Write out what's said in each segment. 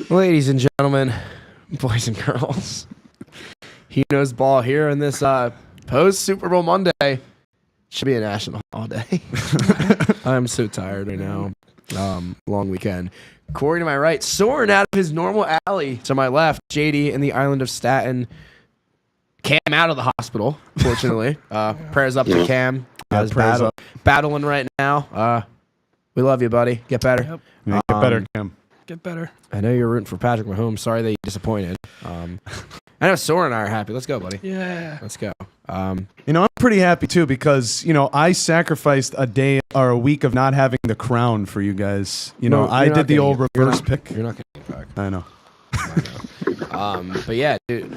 Ladies and gentlemen, boys and girls, he knows ball here in this post Super Bowl Monday. Should be a national holiday. I'm so tired right now. Long weekend. Corey to my right, Soren out of his normal alley. To my left, JD in the island of Staten. Cam out of the hospital, fortunately. Prayers up to Cam. He's battling right now. We love you, buddy. Get better. Yep. Get better, Cam. Get better. I know you're rooting for Patrick Mahomes. Sorry that you disappointed. I know Soren and I are happy. Let's go, buddy. Yeah. Let's go. I'm pretty happy too because I sacrificed a day or a week of not having the crown for you guys. I did the old reverse pick. You're not getting it back. I know. But yeah, dude.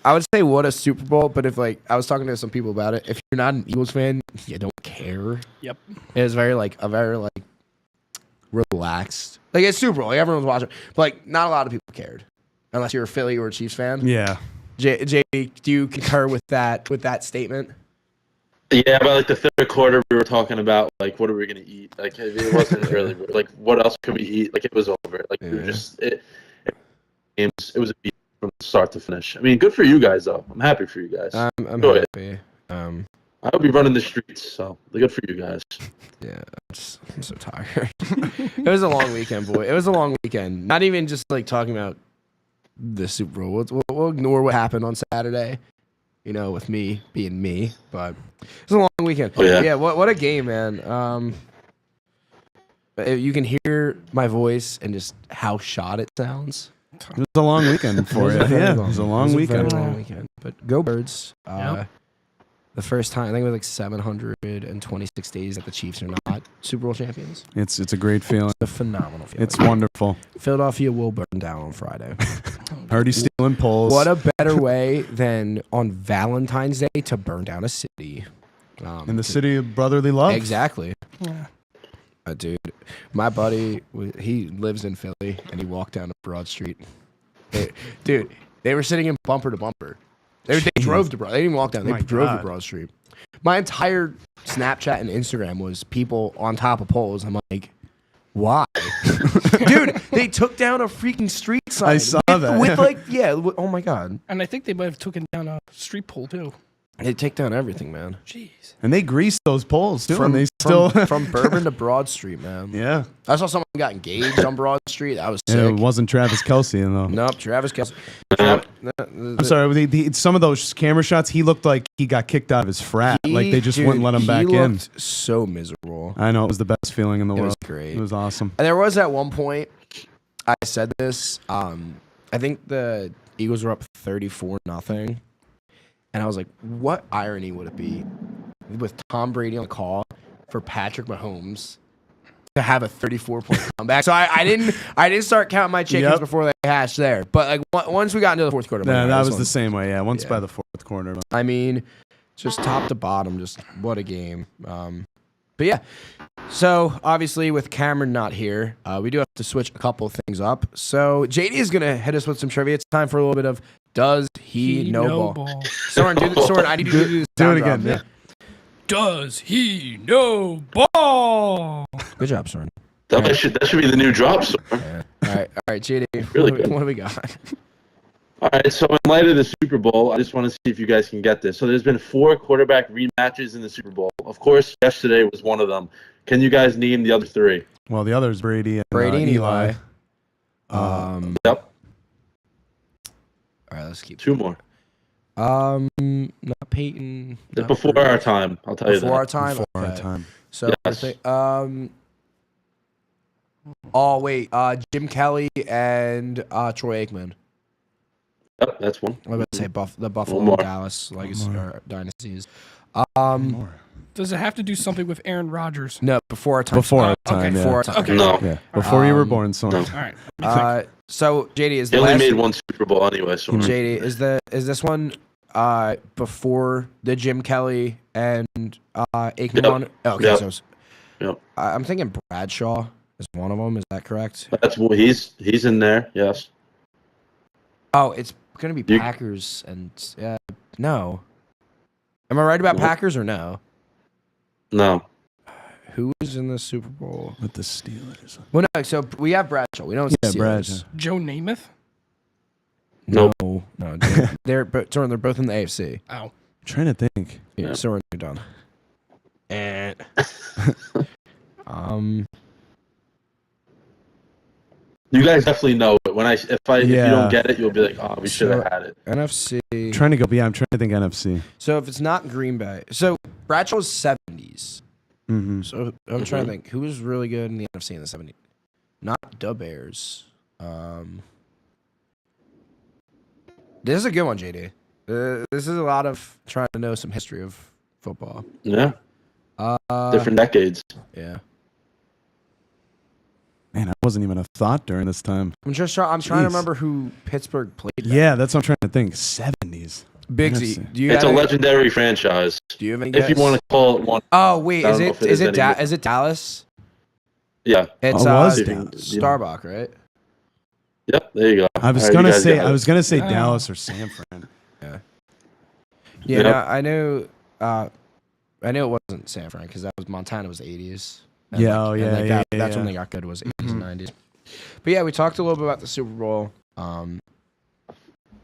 I would say what a Super Bowl, but if I was talking to some people about it, if you're not an Eagles fan, you don't care. Yep. It was very relaxed. It's Super Bowl, everyone's watching, but not a lot of people cared, unless you're a Philly or a Chiefs fan. Yeah. JD, do you concur with that statement? Yeah, by the third quarter, we were talking about what are we gonna eat? It wasn't really what else could we eat? It was over. We were just it was a beat from start to finish. I mean, good for you guys though. I'm happy for you guys. I'm happy. I hope you run in the streets, so good for you guys. Yeah, I'm so tired. It was a long weekend, boy. It was a long weekend. Not even just talking about the Super Bowl. We'll ignore what happened on Saturday, with me being me. But it was a long weekend. Oh, yeah. Yeah, what a game, man. You can hear my voice and just how shot it sounds. It was a long weekend for you. Yeah, it was a long weekend. Very long weekend. But go Birds. Yep. The first time, I think it was 726 days that the Chiefs are not Super Bowl champions. It's a great feeling. It's a phenomenal feeling. It's wonderful. Philadelphia will burn down on Friday. Already stealing polls. What a better way than on Valentine's Day to burn down a city. In the city of brotherly love. Exactly. Yeah. Dude, my buddy, he lives in Philly, and he walked down Broad Street. Dude, they were sitting in bumper to bumper. They drove to Broad. They didn't even walk down. They drove to Broad Street. My entire Snapchat and Instagram was people on top of poles. I'm like, why? Dude, they took down a freaking street sign. I saw that. Oh my God. And I think they might have taken down a street pole too. They take down everything, man. Jeez. And they greased those poles too. From From Bourbon to Broad Street, man. Yeah. I saw someone got engaged on Broad Street. That was sick. It wasn't Travis Kelce though. Nope, Travis Kelce. I'm sorry. Some of those camera shots, he looked like he got kicked out of his frat. They just wouldn't let him back in. He looked so miserable. I know. It was the best feeling in the world. It was great. It was awesome. And there was at one point, I said this. I think the Eagles were up 34-0. And I was like, what irony would it be with Tom Brady on the call for Patrick Mahomes to have a 34-point comeback? So I didn't start counting my chickens before they hatched there. But once we got into the fourth quarter, that was the same way. Yeah, by the fourth quarter. I mean, just top to bottom, just what a game. But yeah, so obviously with Cameron not here, we do have to switch a couple things up. So JD is gonna hit us with some trivia. It's time for a little bit of Does He Know Ball? Soren, I need you to do this. Do it again. Yeah. Does he know ball? Good job, Soren. That should be the new drop. Yeah. All right, JD. Really good. What do we got? All right, so in light of the Super Bowl, I just want to see if you guys can get this. So there's been 4 quarterback rematches in the Super Bowl. Of course, yesterday was one of them. Can you guys name the other 3? Well, the other is Brady and Eli. Yep. All right, let's keep 2 more. Not Peyton. Not Before Brady. Our time, I'll tell you that. Before our time. Before Okay. our time. So Yes. Jim Kelly and Troy Aikman. Yep, that's one. I'm gonna say the Buffalo more. Dallas legacy or dynasties. More. Does it have to do something with Aaron Rodgers? No, before our time. Before our time. okay. Yeah. Before our time. Okay. No. Yeah. Before you were born, son. no. All right. So JD is He the only last. made 1 Super Bowl anyway, so JD is this one before the Jim Kelly and Aikman Yep. one? Okay, Yep. so Yep. I'm thinking Bradshaw is one of them. Is that correct? That's what he's in there. Yes. Oh, it's gonna be You- Packers and no. Am I right about No. Packers or no? No. Who was in the Super Bowl? With the Steelers. Well, no. So we have Bradshaw. We don't. Yeah, see Bradshaw. Steelers. Joe Namath? No, no. They're both in the AFC. Ow. I'm trying to think. Yeah, so we're done. And You guys definitely know it. If you Yeah. don't get it, you'll be like, oh, we should have So- had it. NFC. I'm trying to go. Yeah, I'm trying to think NFC. So if it's not Green Bay, so Bradshaw's 70s. Mm-hmm. So I'm trying to think who was really good in the NFC in the 70s. Not the Bears. This is a good one, JD. This is a lot of trying to know some history of football. Yeah, Uh, different decades. Yeah. Man, I wasn't even a thought during this time. I'm trying to Jeez. remember who Pittsburgh played. Yeah, that's what I'm trying to think. 70s. Bigsy. NFC. Do you It's a have any- legendary franchise. Do you have any If you guess? want to call it one, Oh wait, I is don't know it if it is anymore. is it Dallas? yeah. It's Oh, was uh, Dallas. Starbuck, right? Yep, there you go. I was All right, gonna you guys say got I it. was gonna say Oh. Dallas or San Fran. Yeah, Yep. no, I knew. I knew it wasn't San Fran because that was Montana was the 80s. And Yeah, oh, and yeah, that- yeah, That's when yeah. they got good was 80s and 90s. But yeah, we talked a little bit about the Super Bowl.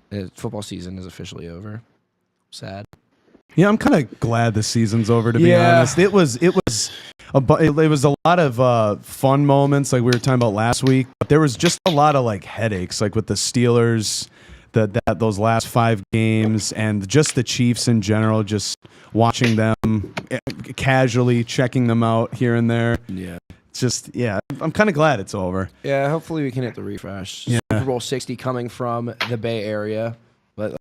The football season is officially over. Sad. Yeah, I'm kind of glad the season's over. To be Yeah. honest, it was a lot of fun moments like we were talking about last week. But there was just a lot of like headaches, like with the Steelers, those last 5 games, and just the Chiefs in general. Just watching them casually, checking them out here and there. Yeah. It's just I'm kind of glad it's over. Yeah, hopefully we can hit the refresh. Yeah. Super Bowl 60 coming from the Bay Area.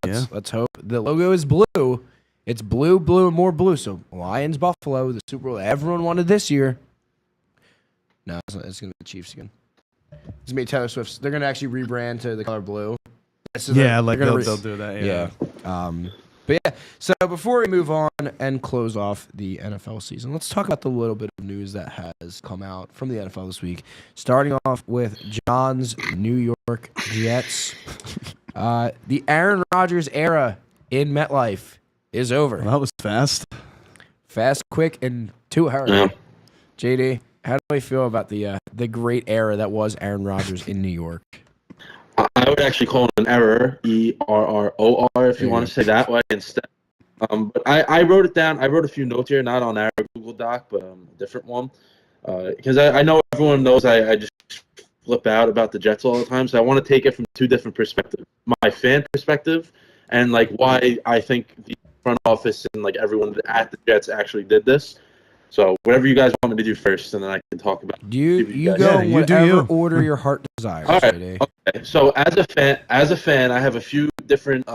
Yeah. Let's hope. The logo is blue. It's blue, blue, and more blue. So Lions, Buffalo, the Super Bowl everyone wanted this year. No, it's not. It's going to be the Chiefs again. It's going to be Taylor Swift's. They're going to actually rebrand to the color blue. So Yeah, like they're they'll, gonna they'll do that. yeah. But yeah, so before we move on and close off the NFL season, let's talk about the little bit of news that has come out from the NFL this week. Starting off with John's New York Jets. The Aaron Rodgers era in MetLife is over. Well, that was fast. Fast, quick, and to her. Yeah. JD, how do we feel about the great era that was Aaron Rodgers in New York? I would actually call it an error, ERROR, if you want to say that way instead. But I wrote it down. I wrote a few notes here, not on our Google Doc, but a different one. Because I know everyone knows I just flip out about the Jets all the time, so I want to take it from 2 different perspectives. My fan perspective and like why I think the front office and like everyone at the Jets actually did this. So whatever you guys want me to do first, and then I can talk about. You guys- go Yeah, in you do whatever you. order your heart desires, All right. JD. Okay. So as a fan, I have a few different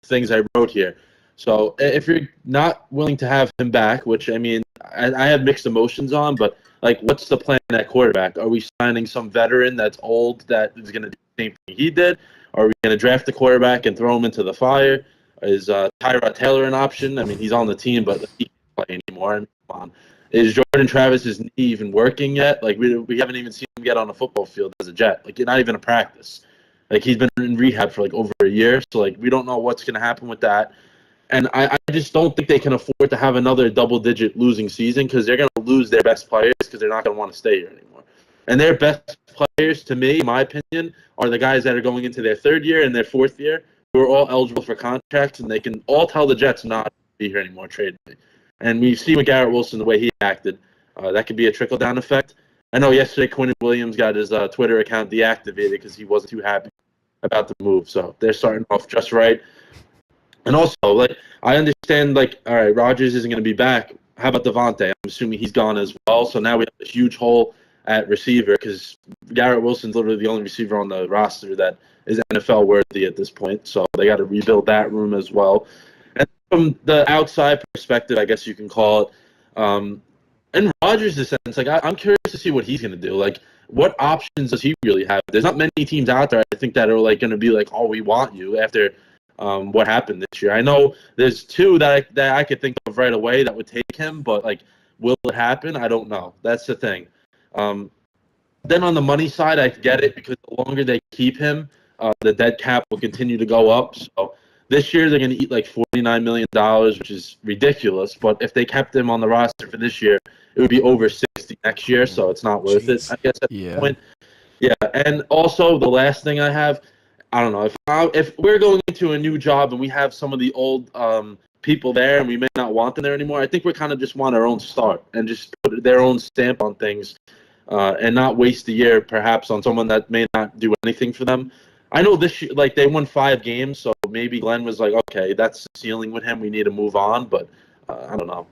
things I wrote here. So if you're not willing to have him back, which I mean, I have mixed emotions on, but like, what's the plan at quarterback? Are we signing some veteran that's old that is going to do the same thing he did? Are we going to draft the quarterback and throw him into the fire? Is Tyrod Taylor an option? I mean, he's on the team, but he can't play anymore. I mean, come on. Is Jordan Travis's knee even working yet? Like, we haven't even seen him get on a football field as a Jet. Like, not even a practice. Like, he's been in rehab for like over a year, so like we don't know what's going to happen with that. And I just don't think they can afford to have another double-digit losing season because they're going to lose their best players because they're not going to want to stay here anymore. And their best players, to me, in my opinion, are the guys that are going into their 3rd year and their 4th year who are all eligible for contracts, and they can all tell the Jets not to be here anymore, trade me. And we've seen with Garrett Wilson the way he acted. That could be a trickle-down effect. I know yesterday Quinn Williams got his Twitter account deactivated because he wasn't too happy about the move. So they're starting off just right. And also, like, I understand, like, all right, Rodgers isn't going to be back. How about Devontae? I'm assuming he's gone as well. So now we have a huge hole at receiver because Garrett Wilson's literally the only receiver on the roster that is NFL worthy at this point. So they got to rebuild that room as well. And from the outside perspective, I guess you can call it, in Rodgers' sense, like, I'm curious to see what he's going to do. Like, what options does he really have? There's not many teams out there, I think, that are, like, going to be like, oh, we want you after what happened this year. I know there's 2 that I could think of right away that would take him, but, like, will it happen? I don't know. That's the thing. Then on the money side, I get it because the longer they keep him, the dead cap will continue to go up. So this year they're going to eat like $49 million, which is ridiculous. But if they kept him on the roster for this year, it would be over $60 next year, so it's not worth it, Jeez. I guess, at Yeah. this point. Yeah, and also the last thing I have, I don't know, if we're going into a new job and we have some of the old people there and we may not want them there anymore, I think we kind of just want our own start and just put their own stamp on things and not waste a year perhaps on someone that may not do anything for them. I know this year, like, they won 5 games, so maybe Glenn was like, okay, that's the ceiling with him. We need to move on, but I don't know.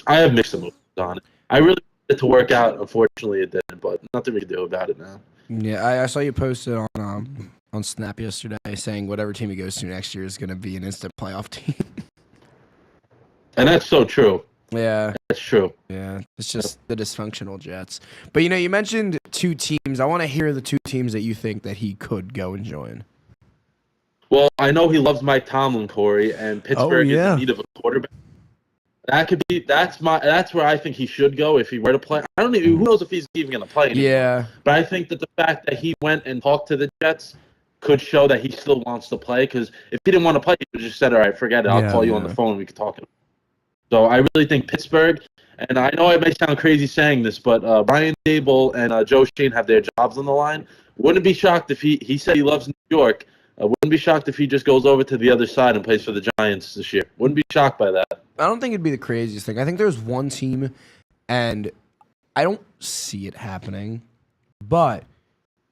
I have mixed emotions on it. I really wanted it to work out. Unfortunately, it didn't, but nothing we can do about it now. Yeah, I saw you posted on Snap yesterday saying whatever team he goes to next year is going to be an instant playoff team. And that's so true. Yeah. That's true. Yeah, it's just the dysfunctional Jets. But, you mentioned 2 teams. I want to hear the 2 teams that you think that he could go and join. Well, I know he loves Mike Tomlin, Corey, and Pittsburgh is yeah. in need of a quarterback. That's where I think he should go if he were to play. I don't even, who knows if he's even going to play anymore. Yeah. But I think that the fact that he went and talked to the Jets could show that he still wants to play, because if he didn't want to play, he would have just said, all right, forget it. I'll Yeah, call you on the phone and we can talk. So I really think Pittsburgh, and I know it may sound crazy saying this, but Brian Dable and Joe Shane have their jobs on the line. Wouldn't be shocked if he said he loves New York. Wouldn't be shocked if he just goes over to the other side and plays for the Giants this year. Wouldn't be shocked by that. I don't think it'd be the craziest thing. I think there's one team, and I don't see it happening, but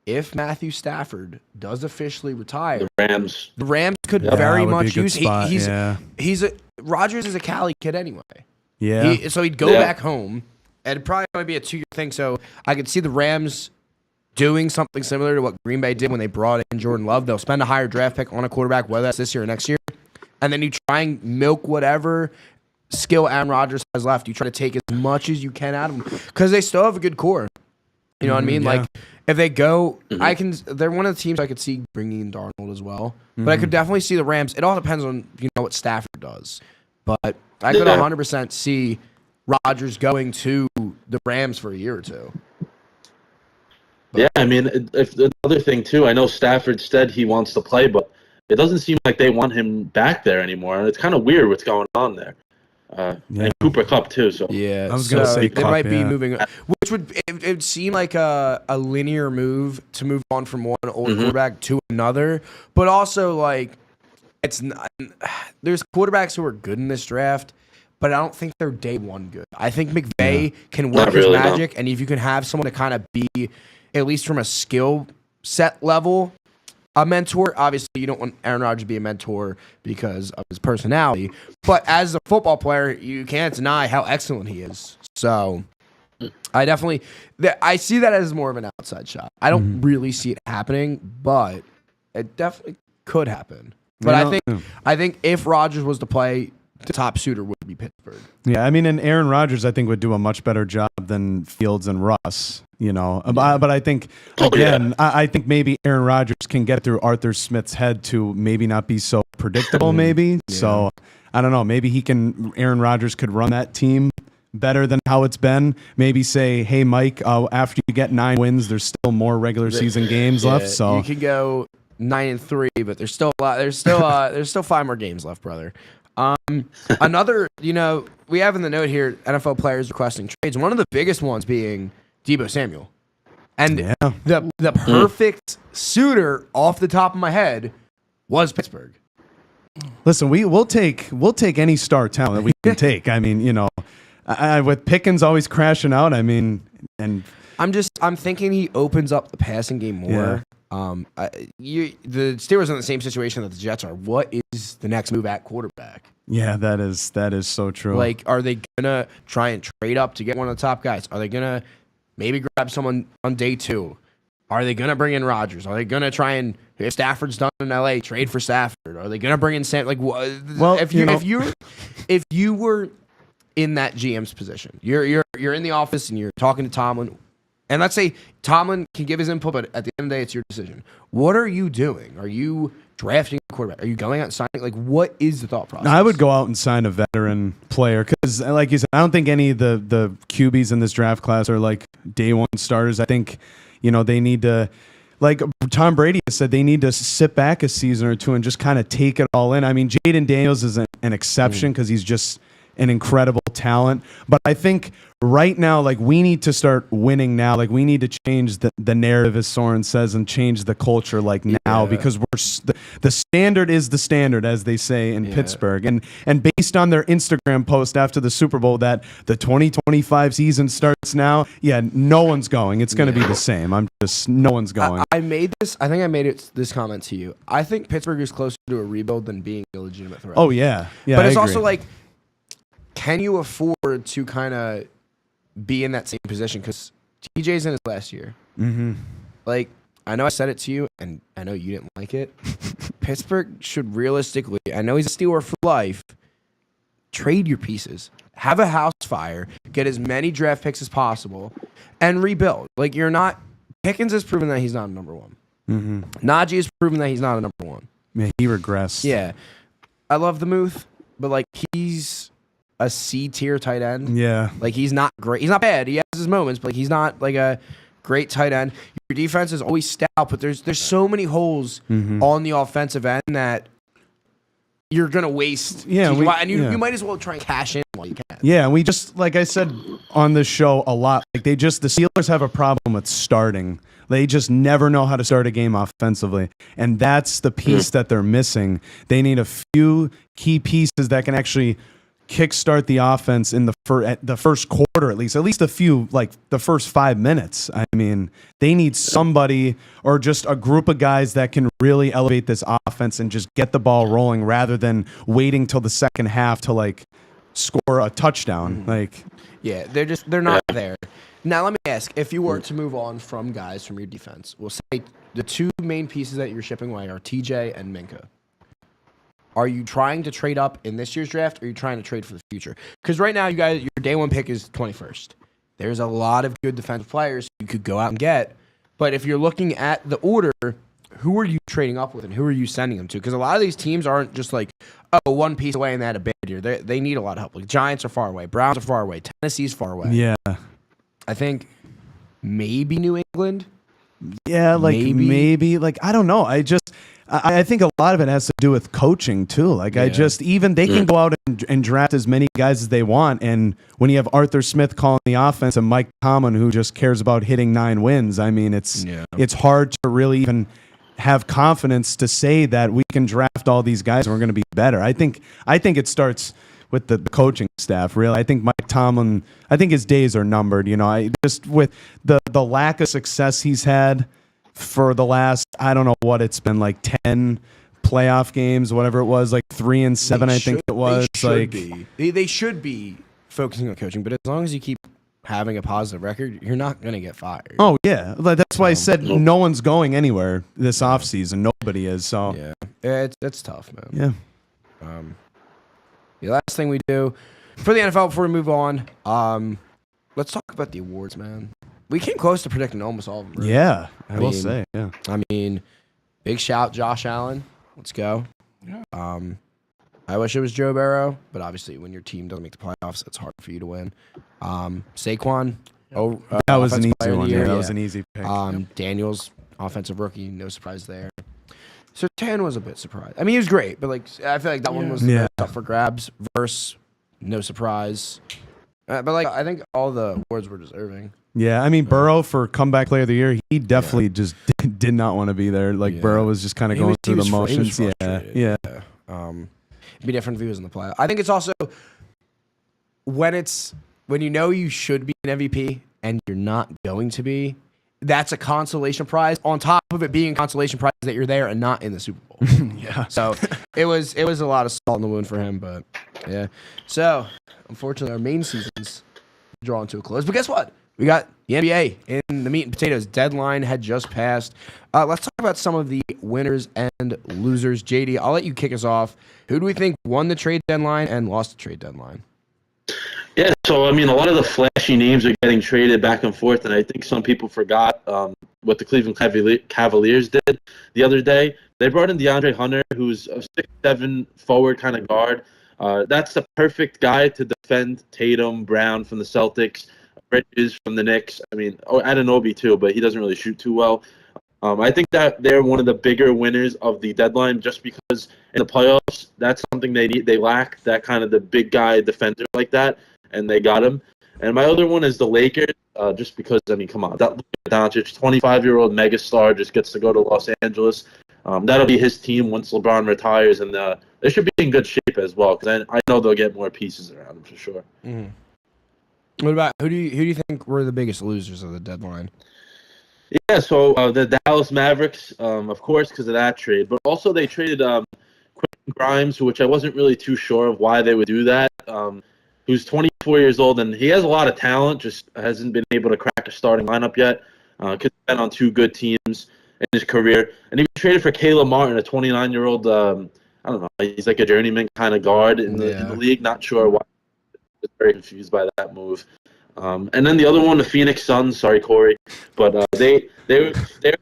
if Matthew Stafford does officially retire, The Rams. the Rams could Yeah, very that would be much a good use. spot, He's Rodgers is a Cali kid anyway. yeah. So he'd go Yeah. back home, and it'd probably only be a 2-year thing. So I could see the Rams doing something similar to what Green Bay did when they brought in Jordan Love. They'll spend a higher draft pick on a quarterback, whether that's this year or next year, and then you try and milk whatever skill Aaron Rodgers has left. You try to take as much as you can out of him because they still have a good core. You know what I mean? yeah. Like if they go, they're one of the teams I could see bringing in Darnold as well. But I could definitely see the Rams. It all depends on what Stafford does. But I could 100% see Rodgers going to the Rams for a year or two. Yeah, I mean, if the other thing too, I know Stafford said he wants to play, but it doesn't seem like they want him back there anymore, and it's kind of weird what's going on there. And Cooper Kupp too. So Yeah, I was gonna say they Kupp, might be yeah. moving, which would seem like a linear move to move on from one old quarterback to another, but also like it's not. There's quarterbacks who are good in this draft, but I don't think they're day one good. I think McVay can work Not his really, no. magic, and if you can have someone to kind of be, at least from a skill set level, a mentor. Obviously, you don't want Aaron Rodgers to be a mentor because of his personality, but as a football player, you can't deny how excellent he is. So, I definitely, I see that as more of an outside shot. I don't really see it happening, but it definitely could happen. But I think if Rodgers was to play, the top suitor would be Pittsburgh. Yeah, I mean, and Aaron Rodgers, I think, would do a much better job than Fields and Russ, But I think, again, I think maybe Aaron Rodgers can get through Arthur Smith's head to maybe not be so predictable, maybe. So, I don't know. Maybe Aaron Rodgers could run that team better than how it's been. Maybe say, hey, Mike, after you get 9 wins, there's still more regular season games left. So you could go 9-3, but there's still a lot. There's still 5 more games left, brother. Another, we have in the note here, NFL players requesting trades. One of the biggest ones being Deebo Samuel, and the perfect suitor off the top of my head was Pittsburgh. listen, we'll take any star talent that we can take. I mean, with Pickens always crashing out. I mean, and I'm thinking he opens up the passing game more. Yeah. The Steelers are in the same situation that the Jets are. What is the next move at quarterback? yeah, that is so true. Like, are they gonna try and trade up to get one of the top guys? Are they gonna maybe grab someone on day 2? Are they gonna bring in Rodgers? Are they gonna try and, if Stafford's done in LA, trade for Stafford? Are they gonna bring in Sam? Like, Well, if you were in that GM's position, you're in the office and you're talking to Tomlin. And let's say Tomlin can give his input, but at the end of the day, it's your decision. What are you doing? Are you drafting a quarterback? Are you going out and signing? Like, what is the thought process? I would go out and sign a veteran player because, like you said, I don't think any of the QBs in this draft class are like day one starters. I think, they need to, like Tom Brady has said, they need to sit back a season or two and just kind of take it all in. I mean, Jaden Daniels is an exception because he's just an incredible talent. But I think right now, like, we need to start winning now. Like, we need to change the narrative, as Soren says, and change the culture like now, because the standard is the standard, as they say in Pittsburgh. And based on their Instagram post after the Super Bowl that the 2025 season starts now, no one's going. It's going to be the same. No one's going. I think I made this comment to you. I think Pittsburgh is closer to a rebuild than being a legitimate threat. Oh, yeah. But it's I also agree. like, can you afford to kind of be in that same position? Because TJ's in his last year. Mm-hmm. Like, I know I said it to you, and I know you didn't like it. Pittsburgh should realistically, I know he's a Steeler for life, trade your pieces. Have a house fire. Get as many draft picks as possible, and rebuild. Like, you're not... Pickens has proven that he's not a number one. Mm-hmm. Najee has proven that he's not a number one. Man, he regressed. Yeah. I love the Muth, but, like, he's a C-tier tight end. Yeah. Like, he's not great. He's not bad. He has his moments, but like, he's not, like, a great tight end. Your defense is always stout, but there's so many holes on the offensive end that you're going to waste. Yeah, you might as well try and cash in while you can. Yeah, and we just, like I said on this show a lot, like the Steelers have a problem with starting. They just never know how to start a game offensively, and that's the piece that they're missing. They need a few key pieces that can actually kickstart the offense in the first quarter, at least a few, like the first 5 minutes. I mean, they need somebody or just a group of guys that can really elevate this offense and just get the ball rolling rather than waiting till the second half to like score a touchdown. Like, yeah, they're not there. Now let me ask, if you were to move on from guys from your defense, we'll say the two main pieces that you're shipping away are TJ and Minka. Are you trying to trade up in this year's draft, or are you trying to trade for the future? Because right now, you guys, your day one pick is 21st. There's a lot of good defensive players you could go out and get. But if you're looking at the order, who are you trading up with, and who are you sending them to? Because a lot of these teams aren't just like, oh, one piece away and they had a bad year. They need a lot of help. Like, Giants are far away. Browns are far away. Tennessee's far away. yeah. I think maybe New England. Yeah, like maybe like, I don't know. I think a lot of it has to do with coaching too. Like, even they can go out and draft as many guys as they want, and when you have Arthur Smith calling the offense and Mike Tomlin, who just cares about hitting 9 wins, I mean, it's hard to really even have confidence to say that we can draft all these guys and we're going to be better. I think it starts with the coaching staff, really. I think Mike Tomlin, I think his days are numbered. You know, I just with the lack of success he's had for the last, I don't know what it's been, like 10 playoff games, whatever it was, like 3-7, I think it was. They should be focusing on coaching, but as long as you keep having a positive record, you're not going to get fired. Oh, yeah. That's why I said no one's going anywhere this offseason. Nobody is. So yeah, it's tough, man. Yeah. The last thing we do for the NFL before we move on, let's talk about the awards, man. We came close to predicting almost all of them. Right? Yeah, I will say. Yeah. I mean, big shout, Josh Allen. Let's go. Yeah. I wish it was Joe Burrow, but obviously when your team doesn't make the playoffs, it's hard for you to win. Saquon. That was an easy one. Yeah, that was an easy pick. Daniels, offensive rookie, no surprise there. Surtain was a bit surprised. I mean, he was great, but like I feel like that one was up for grabs. Verse, no surprise. But like I think all the awards were deserving. Yeah, I mean, Burrow for comeback player of the year, he definitely just did not want to be there. Like, Burrow was just kind of going through the motions. Yeah. It'd be different if he was in the playoff. I think it's also when you know you should be an MVP and you're not going to be, that's a consolation prize on top of it being a consolation prize that you're there and not in the Super Bowl. So it was a lot of salt in the wound for him, but yeah. So unfortunately, our main season's drawing to a close. But guess what? We got the NBA in the meat and potatoes. Deadline had just passed. Let's talk about some of the winners and losers. JD, I'll let you kick us off. Who do we think won the trade deadline and lost the trade deadline? Yeah, so, I mean, a lot of the flashy names are getting traded back and forth, and I think some people forgot what the Cleveland Cavaliers did the other day. They brought in DeAndre Hunter, who's a 6'7" forward kind of guard. That's the perfect guy to defend Tatum, Brown from the Celtics, Bridges from the Knicks. I mean, Anunoby too, but he doesn't really shoot too well. I think that they're one of the bigger winners of the deadline just because in the playoffs, that's something they need. They lack that kind of the big guy defender like that, and they got him. And my other one is the Lakers, just because, I mean, come on. That Luka Doncic, 25-year-old megastar, just gets to go to Los Angeles. That'll be his team once LeBron retires, and they should be in good shape as well because I know they'll get more pieces around him for sure. Mm-hmm. What about who do you think were the biggest losers of the deadline? Yeah, so the Dallas Mavericks, of course, because of that trade, but also they traded Quentin Grimes, which I wasn't really too sure of why they would do that. Who's 24 years old, and he has a lot of talent, just hasn't been able to crack a starting lineup yet. Because he's been on 2 good teams in his career, and he was traded for Caleb Martin, a 29-year-old. I don't know, he's like a journeyman kind of guard in the league. Not sure why. I was very confused by that move. And then the other one, the Phoenix Suns. Sorry, Corey, but they're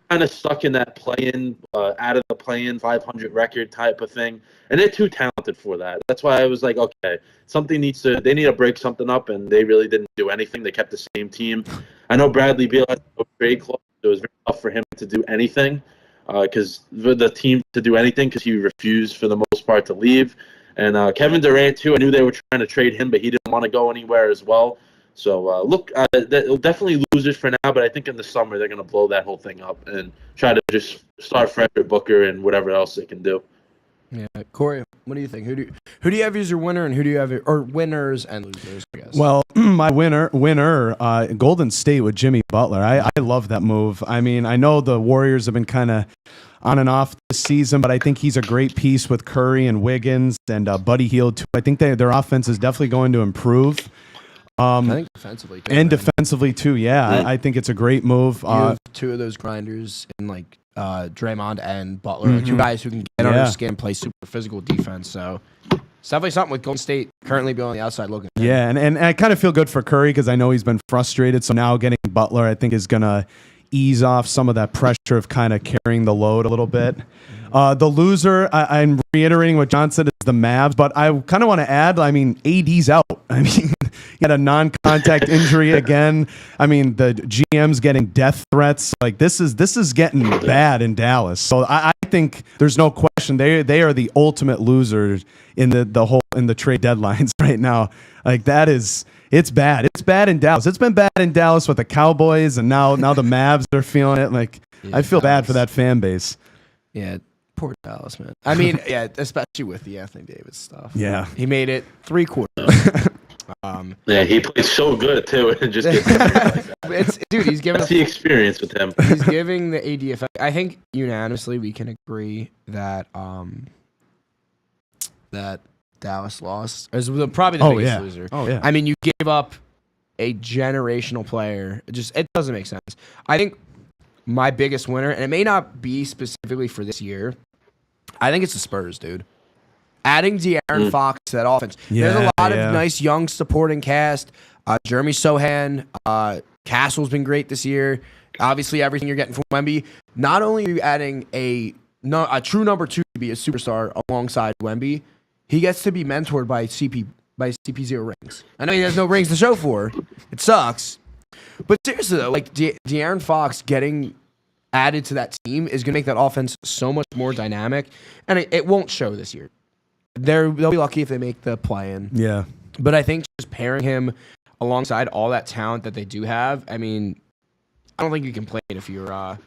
kind of stuck in that play-in, out of the play-in 500 record type of thing, and they're too talented for that. That's why I was like, okay, they need to break something up, and they really didn't do anything. They kept the same team. I know Bradley Beal had no trade clause. It was very tough for him to do anything, because for the team to do anything, because he refused for the most part to leave. And Kevin Durant too. I knew they were trying to trade him, but he didn't want to go anywhere as well. So, they'll definitely losers for now, but I think in the summer they're going to blow that whole thing up and try to just start fresh with Booker and whatever else they can do. Yeah, Corey, what do you think? Who do you have as your winner, and who do you have or winners and losers? I guess. Well, my winner, Golden State with Jimmy Butler. I love that move. I mean, I know the Warriors have been kind of on and off this season, but I think he's a great piece with Curry and Wiggins and Buddy Hield too. I think their offense is definitely going to improve. I think defensively too. And defensively too, yeah. I think it's a great move. You have 2 of those grinders in like Draymond and Butler, like 2 guys who can get under the skin and play super physical defense. So it's definitely something with Golden State currently being on the outside looking. Yeah, and I kind of feel good for Curry because I know he's been frustrated. So now getting Butler, I think, is going to ease off some of that pressure of kind of carrying the load a little bit. The loser, I'm reiterating what John said, is the Mavs, but I kind of want to add, I mean, AD's out. I mean, he had a non-contact injury again. I mean, the GM's getting death threats. Like, this is getting bad in Dallas. So I think there's no question they are the ultimate losers in the trade deadlines right now. Like, it's bad. It's bad in Dallas. It's been bad in Dallas with the Cowboys, and now the Mavs are feeling it. Like, I feel bad for that fan base. Yeah. Poor Dallas, man. I mean, yeah, especially with the Anthony Davis stuff. Yeah. He made it 3 quarters. Yeah, he plays so good, too. And just gets like that. Dude, he's giving That's the experience with him. He's giving the AD effect. I think unanimously we can agree that that Dallas lost is probably the biggest loser. Oh, yeah. I mean, you gave up a generational player. It doesn't make sense. I think my biggest winner, and it may not be specifically for this year, I think it's the Spurs, dude. Adding De'Aaron Fox to that offense. There's a lot of nice young supporting cast. Jeremy Sohan, Castle's been great this year. Obviously, everything you're getting from Wemby. Not only are you adding a true number 2 to be a superstar alongside Wemby, he gets to be mentored by CP0 rings. I know he has no rings to show for. It sucks. But seriously, though, like De'Aaron Fox getting added to that team is going to make that offense so much more dynamic, and it won't show this year. They'll be lucky if they make the play-in. Yeah. But I think just pairing him alongside all that talent that they do have, I mean, I don't think you can play it if you're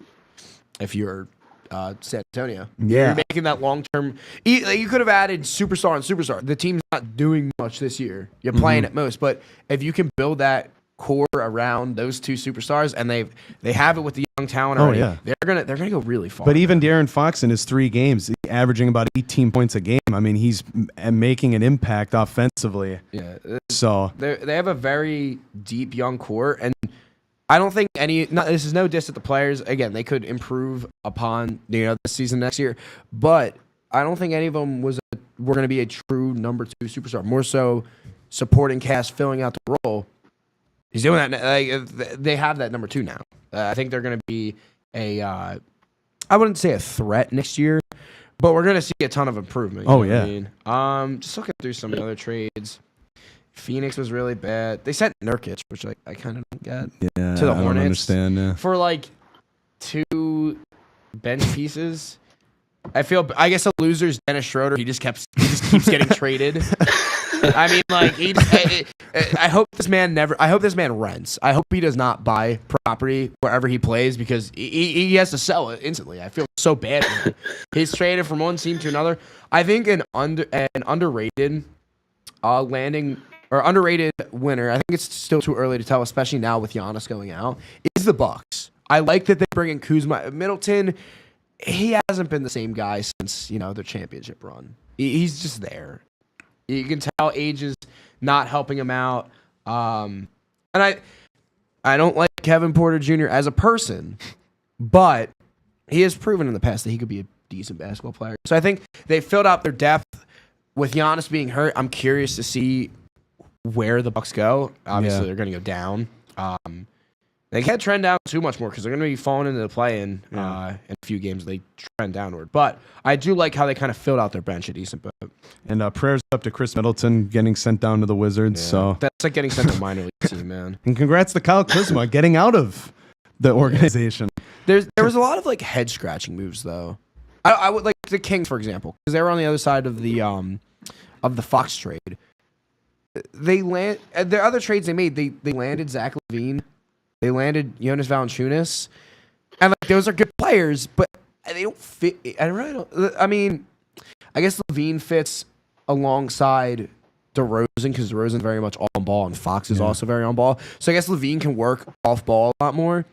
San Antonio. Yeah. You're making that long-term. You could have added superstar and superstar. The team's not doing much this year. You're playing at most, but if you can build that core around those 2 superstars, and they have it with the young talent already. They're gonna go really far. But even De'Aaron Fox in his 3 games, he's averaging about 18 points a game. I mean, he's making an impact offensively. Yeah. So they have a very deep young core, and I don't think this is no diss at the players. Again, they could improve upon this season next year, but I don't think any of them were going to be a true number 2 superstar. More so, supporting cast, filling out the role. He's doing that. Like, they have that number 2 now. I think they're going to be I wouldn't say a threat next year, but we're going to see a ton of improvement. Oh, yeah. I mean? Just looking through some of the other trades. Phoenix was really bad. They sent Nurkic, which I kind of don't get. Yeah, to the I Hornets. don't understand. Yeah. For like 2 bench pieces. I guess a loser's Dennis Schroeder. He just keeps getting traded. I mean, like I hope this man rents. I hope he does not buy property wherever he plays because he has to sell it instantly. I feel so bad for him. He's traded from one team to another. I think an underrated landing or underrated winner. I think it's still too early to tell, especially now with Giannis going out. Is the Bucks. I like that they bring in Kuzma. Middleton. He hasn't been the same guy since, their championship run. He's just there. You can tell age is not helping him out. And I don't like Kevin Porter Jr. as a person, but he has proven in the past that he could be a decent basketball player. So I think they filled out their depth with Giannis being hurt. I'm curious to see where the Bucks go. Obviously, they're going to go down. They can't trend down too much more because they're going to be falling into the play-in in a few games. They trend downward. But I do like how they kind of filled out their bench a decent bit. And prayers up to Chris Middleton getting sent down to the Wizards. Yeah. So that's like getting sent to a minor league team, man. And congrats to Kyle Kuzma getting out of the organization. There was a lot of like head-scratching moves, though. I would like the Kings, for example, because they were on the other side of the Fox trade. Their other trades they made, they landed Zach LaVine. They landed Jonas Valanciunas, and like those are good players, but they don't fit. I mean, I guess LaVine fits alongside DeRozan because DeRozan's very much on ball, and Fox is also very on ball. So I guess LaVine can work off ball a lot more.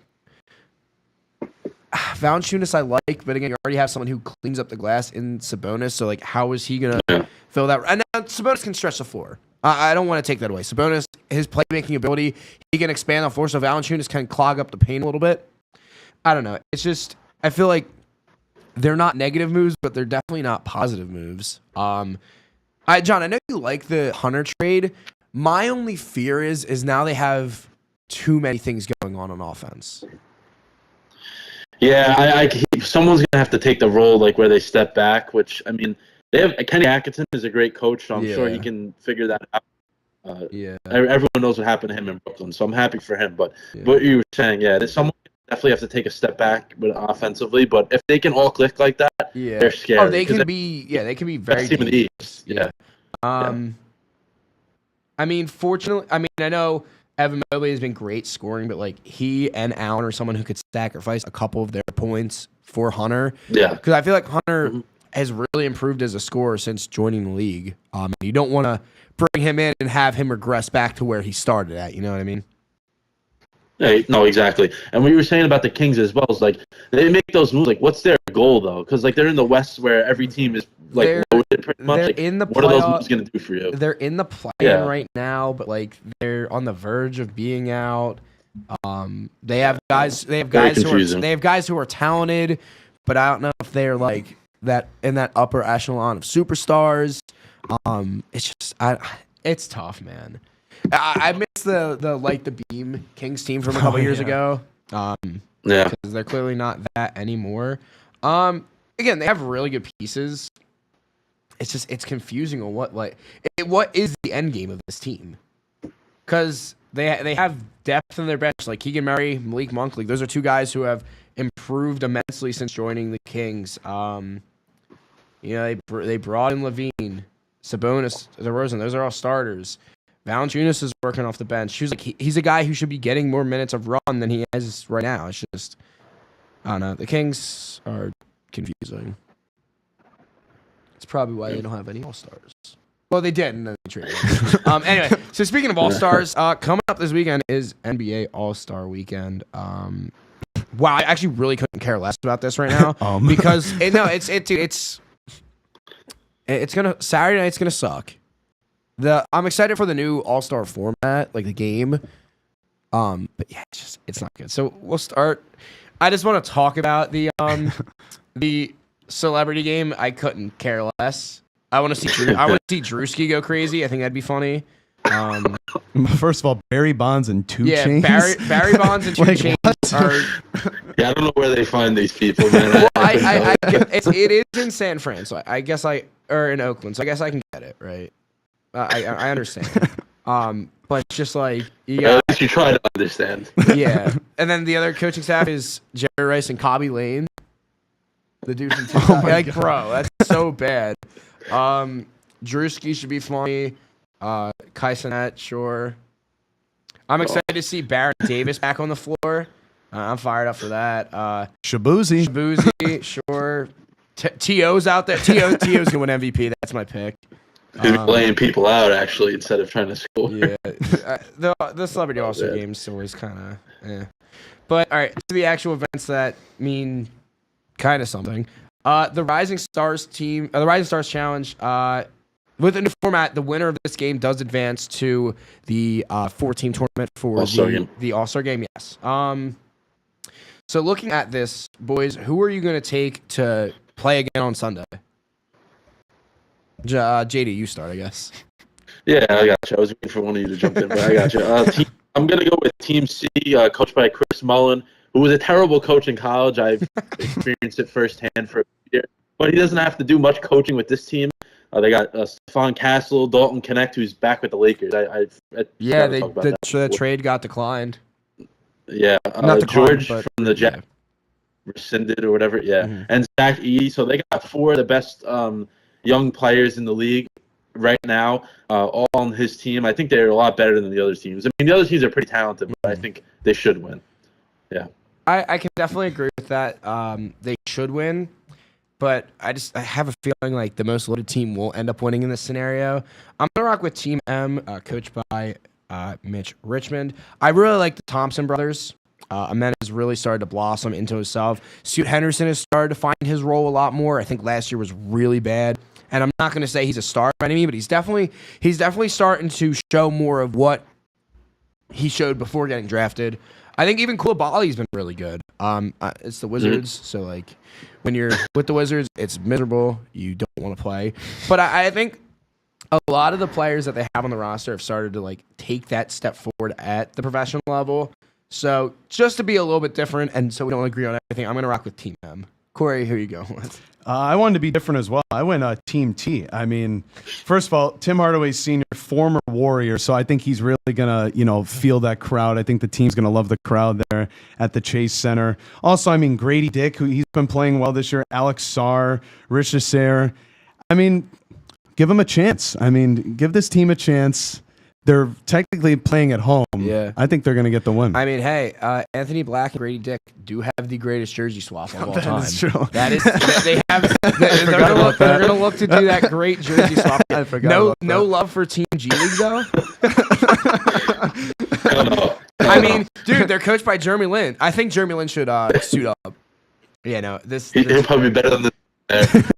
Valanciunas I like, but again, you already have someone who cleans up the glass in Sabonis. So like, how is he gonna fill that? And now Sabonis can stretch the floor. I don't want to take that away. Sabonis, his playmaking ability, he can expand the floor. So Valanciunas can clog up the paint a little bit. I don't know. It's just I feel like they're not negative moves, but they're definitely not positive moves. John, I know you like the Hunter trade. My only fear is now they have too many things going on offense. Yeah, someone's gonna have to take the role like where they step back. Which I mean, they have Kenny Atkinson is a great coach, so I'm sure he can figure that out. Everyone knows what happened to him in Brooklyn, so I'm happy for him. But what you were saying, someone definitely have to take a step back offensively. But if they can all click like that, they're scary. Oh, they can be very team in the East. I mean, fortunately, I know Evan Mobley has been great scoring, but like he and Allen are someone who could sacrifice a couple of their points for Hunter. Yeah, because I feel like Hunter has really improved as a scorer since joining the league. You don't want to bring him in and have him regress back to where he started at. You know what I mean? Yeah, no, exactly. And what you were saying about the Kings as well is like they make those moves. Like, what's their goal though? Because like they're in the West where every team is like loaded pretty much. They're like, in the what are those moves going to do for you? They're in the play-in right now, but like they're on the verge of being out. They have guys. They have guys who are talented, but I don't know if they're like that in that upper echelon of superstars. It's just it's tough, man. I miss the Light the Beam Kings team from a couple years ago. Because they're clearly not that anymore. Again, they have really good pieces. It's just it's confusing on what is the end game of this team? Because they have depth in their bench, like Keegan Murray, Malik Monk. Like those are two guys who have improved immensely since joining the Kings. They brought in LaVine, Sabonis, DeRozan. Those are all starters. Valanciunas is working off the bench. He's a guy who should be getting more minutes of run than he has right now. It's just, I don't know. The Kings are confusing. It's probably why they don't have any All-Stars. Well, they did, and then they traded them. Anyway, so speaking of All-Stars, coming up this weekend is NBA All-Star Weekend. Wow, I actually really couldn't care less about this right now because Saturday night's gonna suck. I'm excited for the new All-Star format, like the game. But yeah, it's not good. So we'll start. I just want to talk about the celebrity game. I couldn't care less. I want to see Drewski go crazy. I think that'd be funny. First of all, Barry Bonds and 2 Chainz. Barry Bonds and 2 Chainz are. Yeah, I don't know where they find these people, man. Well, it is in San Fran, so I guess or in Oakland, so I guess I can get it right. I understand. But it's just like at least you try to understand. Yeah, and then the other coaching staff is Jerry Rice and Kobby Lane. The dude from TikTok. Like, bro, that's so bad. Drewski should be funny. Kai Cenat, sure. I'm excited to see Baron Davis back on the floor. I'm fired up for that. Shabuzi. Shabuzi, sure. T.O.'s out there. T.O.'s going to win MVP. That's my pick. He's laying people out, actually, instead of trying to score. Yeah. The Celebrity All-Star game's always kind of, But, all right, to the actual events that mean kind of something. The Rising Stars team, the Rising Stars Challenge, within the format, the winner of this game does advance to the 4-team tournament for the All-Star game, yes. So looking at this, boys, who are you going to take to play again on Sunday? JD, you start, I guess. Yeah, I got you. I was waiting for one of you to jump in, but I got you. I'm going to go with Team C, coached by Chris Mullen, who was a terrible coach in college. I've experienced it firsthand for a year. But he doesn't have to do much coaching with this team. They got Stephon Castle, Dalton Connect, who's back with the Lakers. The trade got declined. Yeah, Not declined, George from the Jets rescinded or whatever. Yeah, and Zach E. So they got 4 of the best young players in the league right now, all on his team. I think they're a lot better than the other teams. I mean, the other teams are pretty talented, but I think they should win. Yeah, I can definitely agree with that. They should win. But I have a feeling like the most loaded team will end up winning in this scenario. I'm going to rock with Team M, coached by Mitch Richmond. I really like the Thompson brothers. Amen has really started to blossom into himself. Scoot Henderson has started to find his role a lot more. I think last year was really bad. And I'm not going to say he's a star by any means, but he's definitely starting to show more of what he showed before getting drafted. I think even Koulibaly's been really good. It's the Wizards, so like when you're with the Wizards, it's miserable. You don't want to play. But I think a lot of the players that they have on the roster have started to like take that step forward at the professional level. So just to be a little bit different, and so we don't agree on everything, I'm gonna rock with Team M. Corey, who are you going with? I wanted to be different as well. I went Team T. I mean, first of all, Tim Hardaway Sr., former Warrior, so I think he's really going to, feel that crowd. I think the team's going to love the crowd there at the Chase Center. Also, I mean, Grady Dick, he's been playing well this year. Alex Sarr, Rich Lasser. I mean, give him a chance. I mean, give this team a chance. They're technically playing at home. Yeah. I think they're going to get the win. I mean, hey, Anthony Black and Grady Dick do have the greatest jersey swap of all time. That is true. That is, they have. They're going to look to do that great jersey swap. I forgot. No love for Team G League though. I mean, dude, they're coached by Jeremy Lin. I think Jeremy Lin should suit up. Yeah, no, he'll probably be better than the.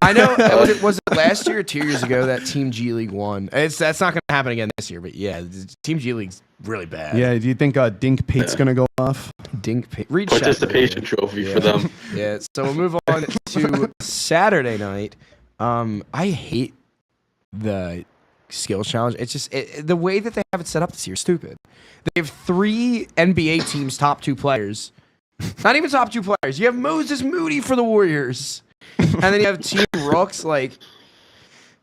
I know. Was it last year or 2 years ago that Team G League won? That's not going to happen again this year. But yeah, Team G League's really bad. Yeah. Do you think Dink Pate's going to go off? Dink Pate. Participation trophy for them. Yeah. So we'll move on to Saturday night. I hate the skills challenge. It's just the way that they have it set up this year is stupid. They have 3 NBA teams, top 2 players. Not even top 2 players. You have Moses Moody for the Warriors. And then you have Team Rooks. Like,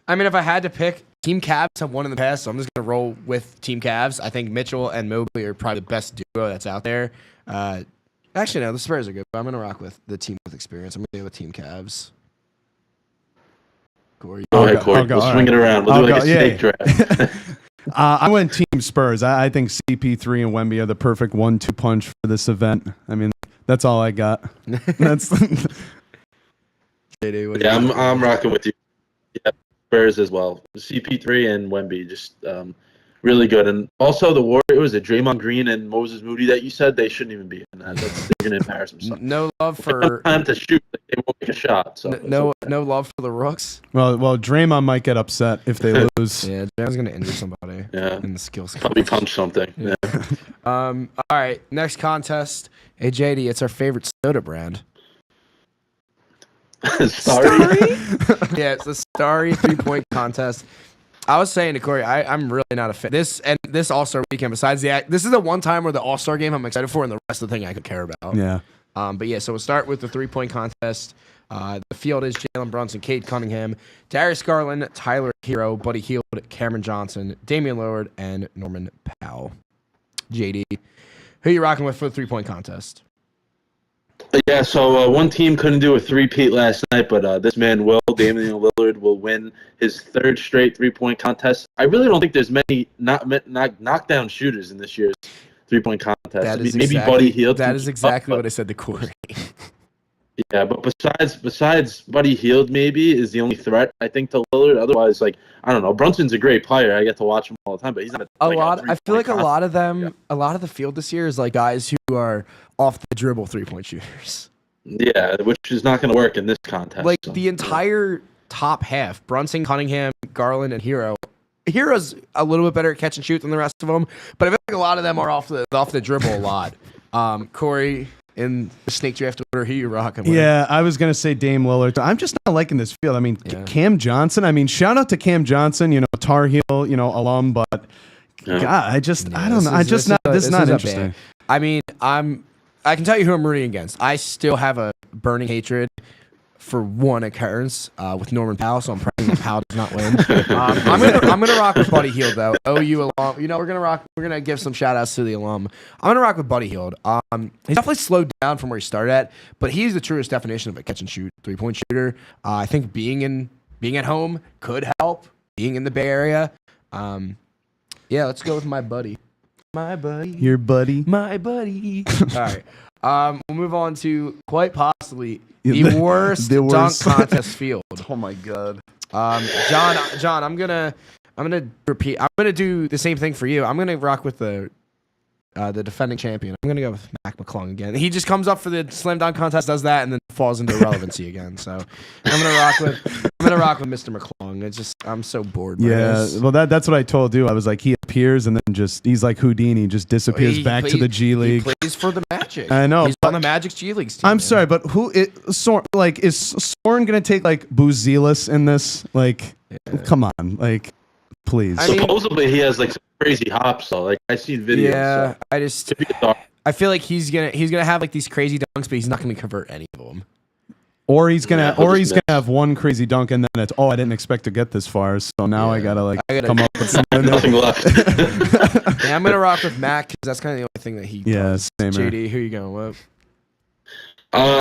I mean, if I had to pick, Team Cavs have won in the past, so I'm just going to roll with Team Cavs. I think Mitchell and Mobley are probably the best duo that's out there. Actually, no, the Spurs are good, but I'm going to rock with the team with experience. I'm going to go with Team Cavs. Corey. All right, Corey. We'll swing it around. We'll do like a snake draft. I went Team Spurs. I think CP3 and Wemby are the perfect 1-2 punch for this event. I mean, that's all I got. That's... Yeah, I'm rocking with you. Yeah, Spurs as well. CP3 and Wemby just really good. And also the Warriors, Draymond Green and Moses Moody that you said, they shouldn't even be in that. They're going to embarrass themselves. No love for time to shoot. They won't make a shot. So no love for the Rooks. Well, Draymond might get upset if they lose. Yeah, Draymond's going to injure somebody. Yeah, in the skills. Probably punch something. Yeah. All right, next contest. Hey JD, it's our favorite soda brand. Starry? Yeah, it's the Starry 3-point contest. I was saying to Corey, I'm really not a fan. This All-Star weekend, besides this is the one time where the All-Star game I'm excited for, and the rest of the thing I could care about. Yeah. But yeah, so we'll start with the 3-point contest. The field is Jalen Brunson, Cade Cunningham, Darius Garland, Tyler Hero, Buddy Hield, Cameron Johnson, Damian Lillard, and Norman Powell. JD, who are you rocking with for the 3-point contest? Yeah, so one team couldn't do a three-peat last night, but this man will, Damian Lillard, will win his third straight three-point contest. I really don't think there's many knockdown shooters in this year's three-point contest. That is Maybe exactly, Buddy Hield. that is exactly what I said to Corey. Yeah, but besides Buddy Hield, maybe is the only threat I think to Lillard. Otherwise, like I don't know, Brunson's a great player. I get to watch him all the time, but he's not I feel like a lot of them, a lot of the field this year is like guys who are off the dribble 3-point shooters. Yeah, which is not going to work in this contest. Like the entire top half, Brunson, Cunningham, Garland, and Hero. Hero's a little bit better at catch and shoot than the rest of them, but I feel like a lot of them are off the dribble a lot. Corey, in the snake draft order, who you rocking with? Yeah, I was going to say Dame Lillard. I'm just not liking this field. I mean, Yeah. Cam Johnson. I mean, shout out to Cam Johnson, Tar Heel, alum, but Yeah. God, I don't know. This is not interesting. I mean, I can tell you who I'm rooting against. I still have a burning hatred for one occurrence with Norman Powell, so I'm praying that Powell does not win. I'm gonna rock with Buddy Hield though. OU alum, we're gonna give some shout outs to the alum. I'm gonna rock with Buddy Hield. He's definitely slowed down from where he started at, but he's the truest definition of a catch and shoot 3-point shooter. I think being at home could help. Being in the Bay Area, yeah, let's go with my buddy. My buddy. Your buddy. My buddy. All right. We'll move on to quite possibly the worst dunk contest field. Oh my God. John, I'm gonna repeat. I'm gonna do the same thing for you. I'm gonna rock with the defending champion. I'm gonna go with Mac McClung again. He just comes up for the slam dunk contest, does that, and then falls into irrelevancy again. So I'm gonna rock with Mr. McClung. I'm so bored. By Yeah, this. well, that's what I told you. I was like, he appears and then he's like Houdini, just disappears back to the G League. He plays for the Magic. I know, He's on the Magic's G League team. I'm man. sorry, but is Soren gonna take like Buzelis in this? Like, come on, like, please. I mean- Supposedly he has like some crazy hops though. Like I seen videos. Yeah, So. I just It'd be a dog. I feel like he's gonna have like these crazy dunks, but he's not gonna convert any of them. Or he's gonna, Yeah, he'll or just he's miss. gonna have one crazy dunk and then it's, I didn't expect to get this far, so now I gotta come up with something. Nothing left. Yeah, I'm gonna rock with Mac because that's kind of the only thing that he Yeah, does. same here. JD, who you going with?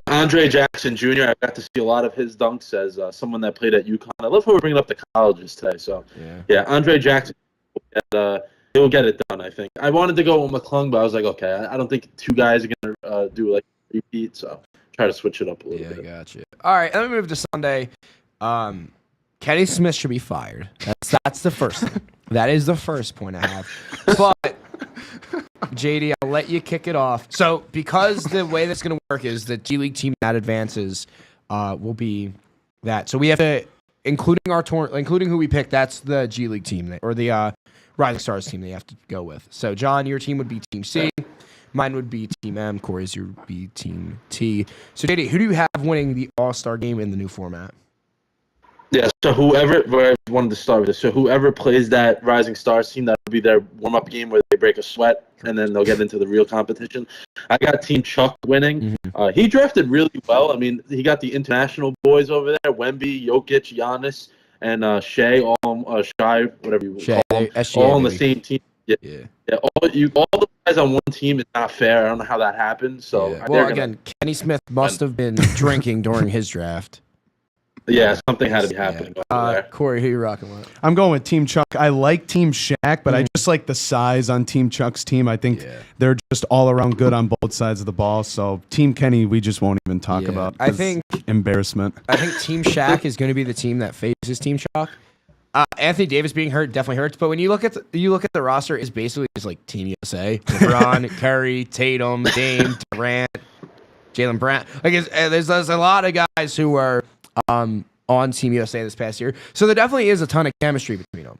Andre Jackson Jr. I got to see a lot of his dunks as someone that played at UConn. I love how we're bringing up the colleges today. So yeah, Andre Jackson, he'll get it done. I think I wanted to go with McClung, but I was like, okay, I don't think two guys are gonna do like repeat. So try to switch it up a little Yeah, bit. got you. All right, let me move to Sunday. Kenny Smith should be fired. That's the first thing. That is the first point I have. But JD, I'll let you kick it off. So because the way that's going to work is the G League team that advances will be that. So we have to, including who we pick, that's the G League team or the Rising Stars team that you have to go with. So John, your team would be Team C. Mine would be Team M. Corey's would be Team T. So JD, who do you have winning the All-Star game in the new format? Yeah, so where I wanted to start with this. So whoever plays that Rising Stars team, that will be their warm-up game where they break a sweat, and then they'll get into the real competition. I got Team Chuck winning. He drafted really well. I mean, he got the international boys over there, Wemby, Jokic, Giannis, and Shea, Shy, whatever you Shea, call them, SGA, all on the baby. same team. Yeah, all the guys on one team is not fair. I don't know how that happened. So Yeah. they're Well, gonna- again, Kenny Smith must have been drinking during his draft. yeah, something had to be happening over there. Corey, who you rocking with? I'm going with Team Chuck. I like Team Shaq, but I just like the size on Team Chuck's team. I think they're just all around good on both sides of the ball. So Team Kenny, we just won't even talk Yeah. about. I 'cause think embarrassment. Team Shaq is going to be the team that faces Team Chuck. Anthony Davis being hurt definitely hurts, but when you look at the roster, it's basically just like Team USA: LeBron, Curry, Tatum, Dame, Durant, Jalen Brown. There's a lot of guys who are on Team USA this past year, so there definitely is a ton of chemistry between them.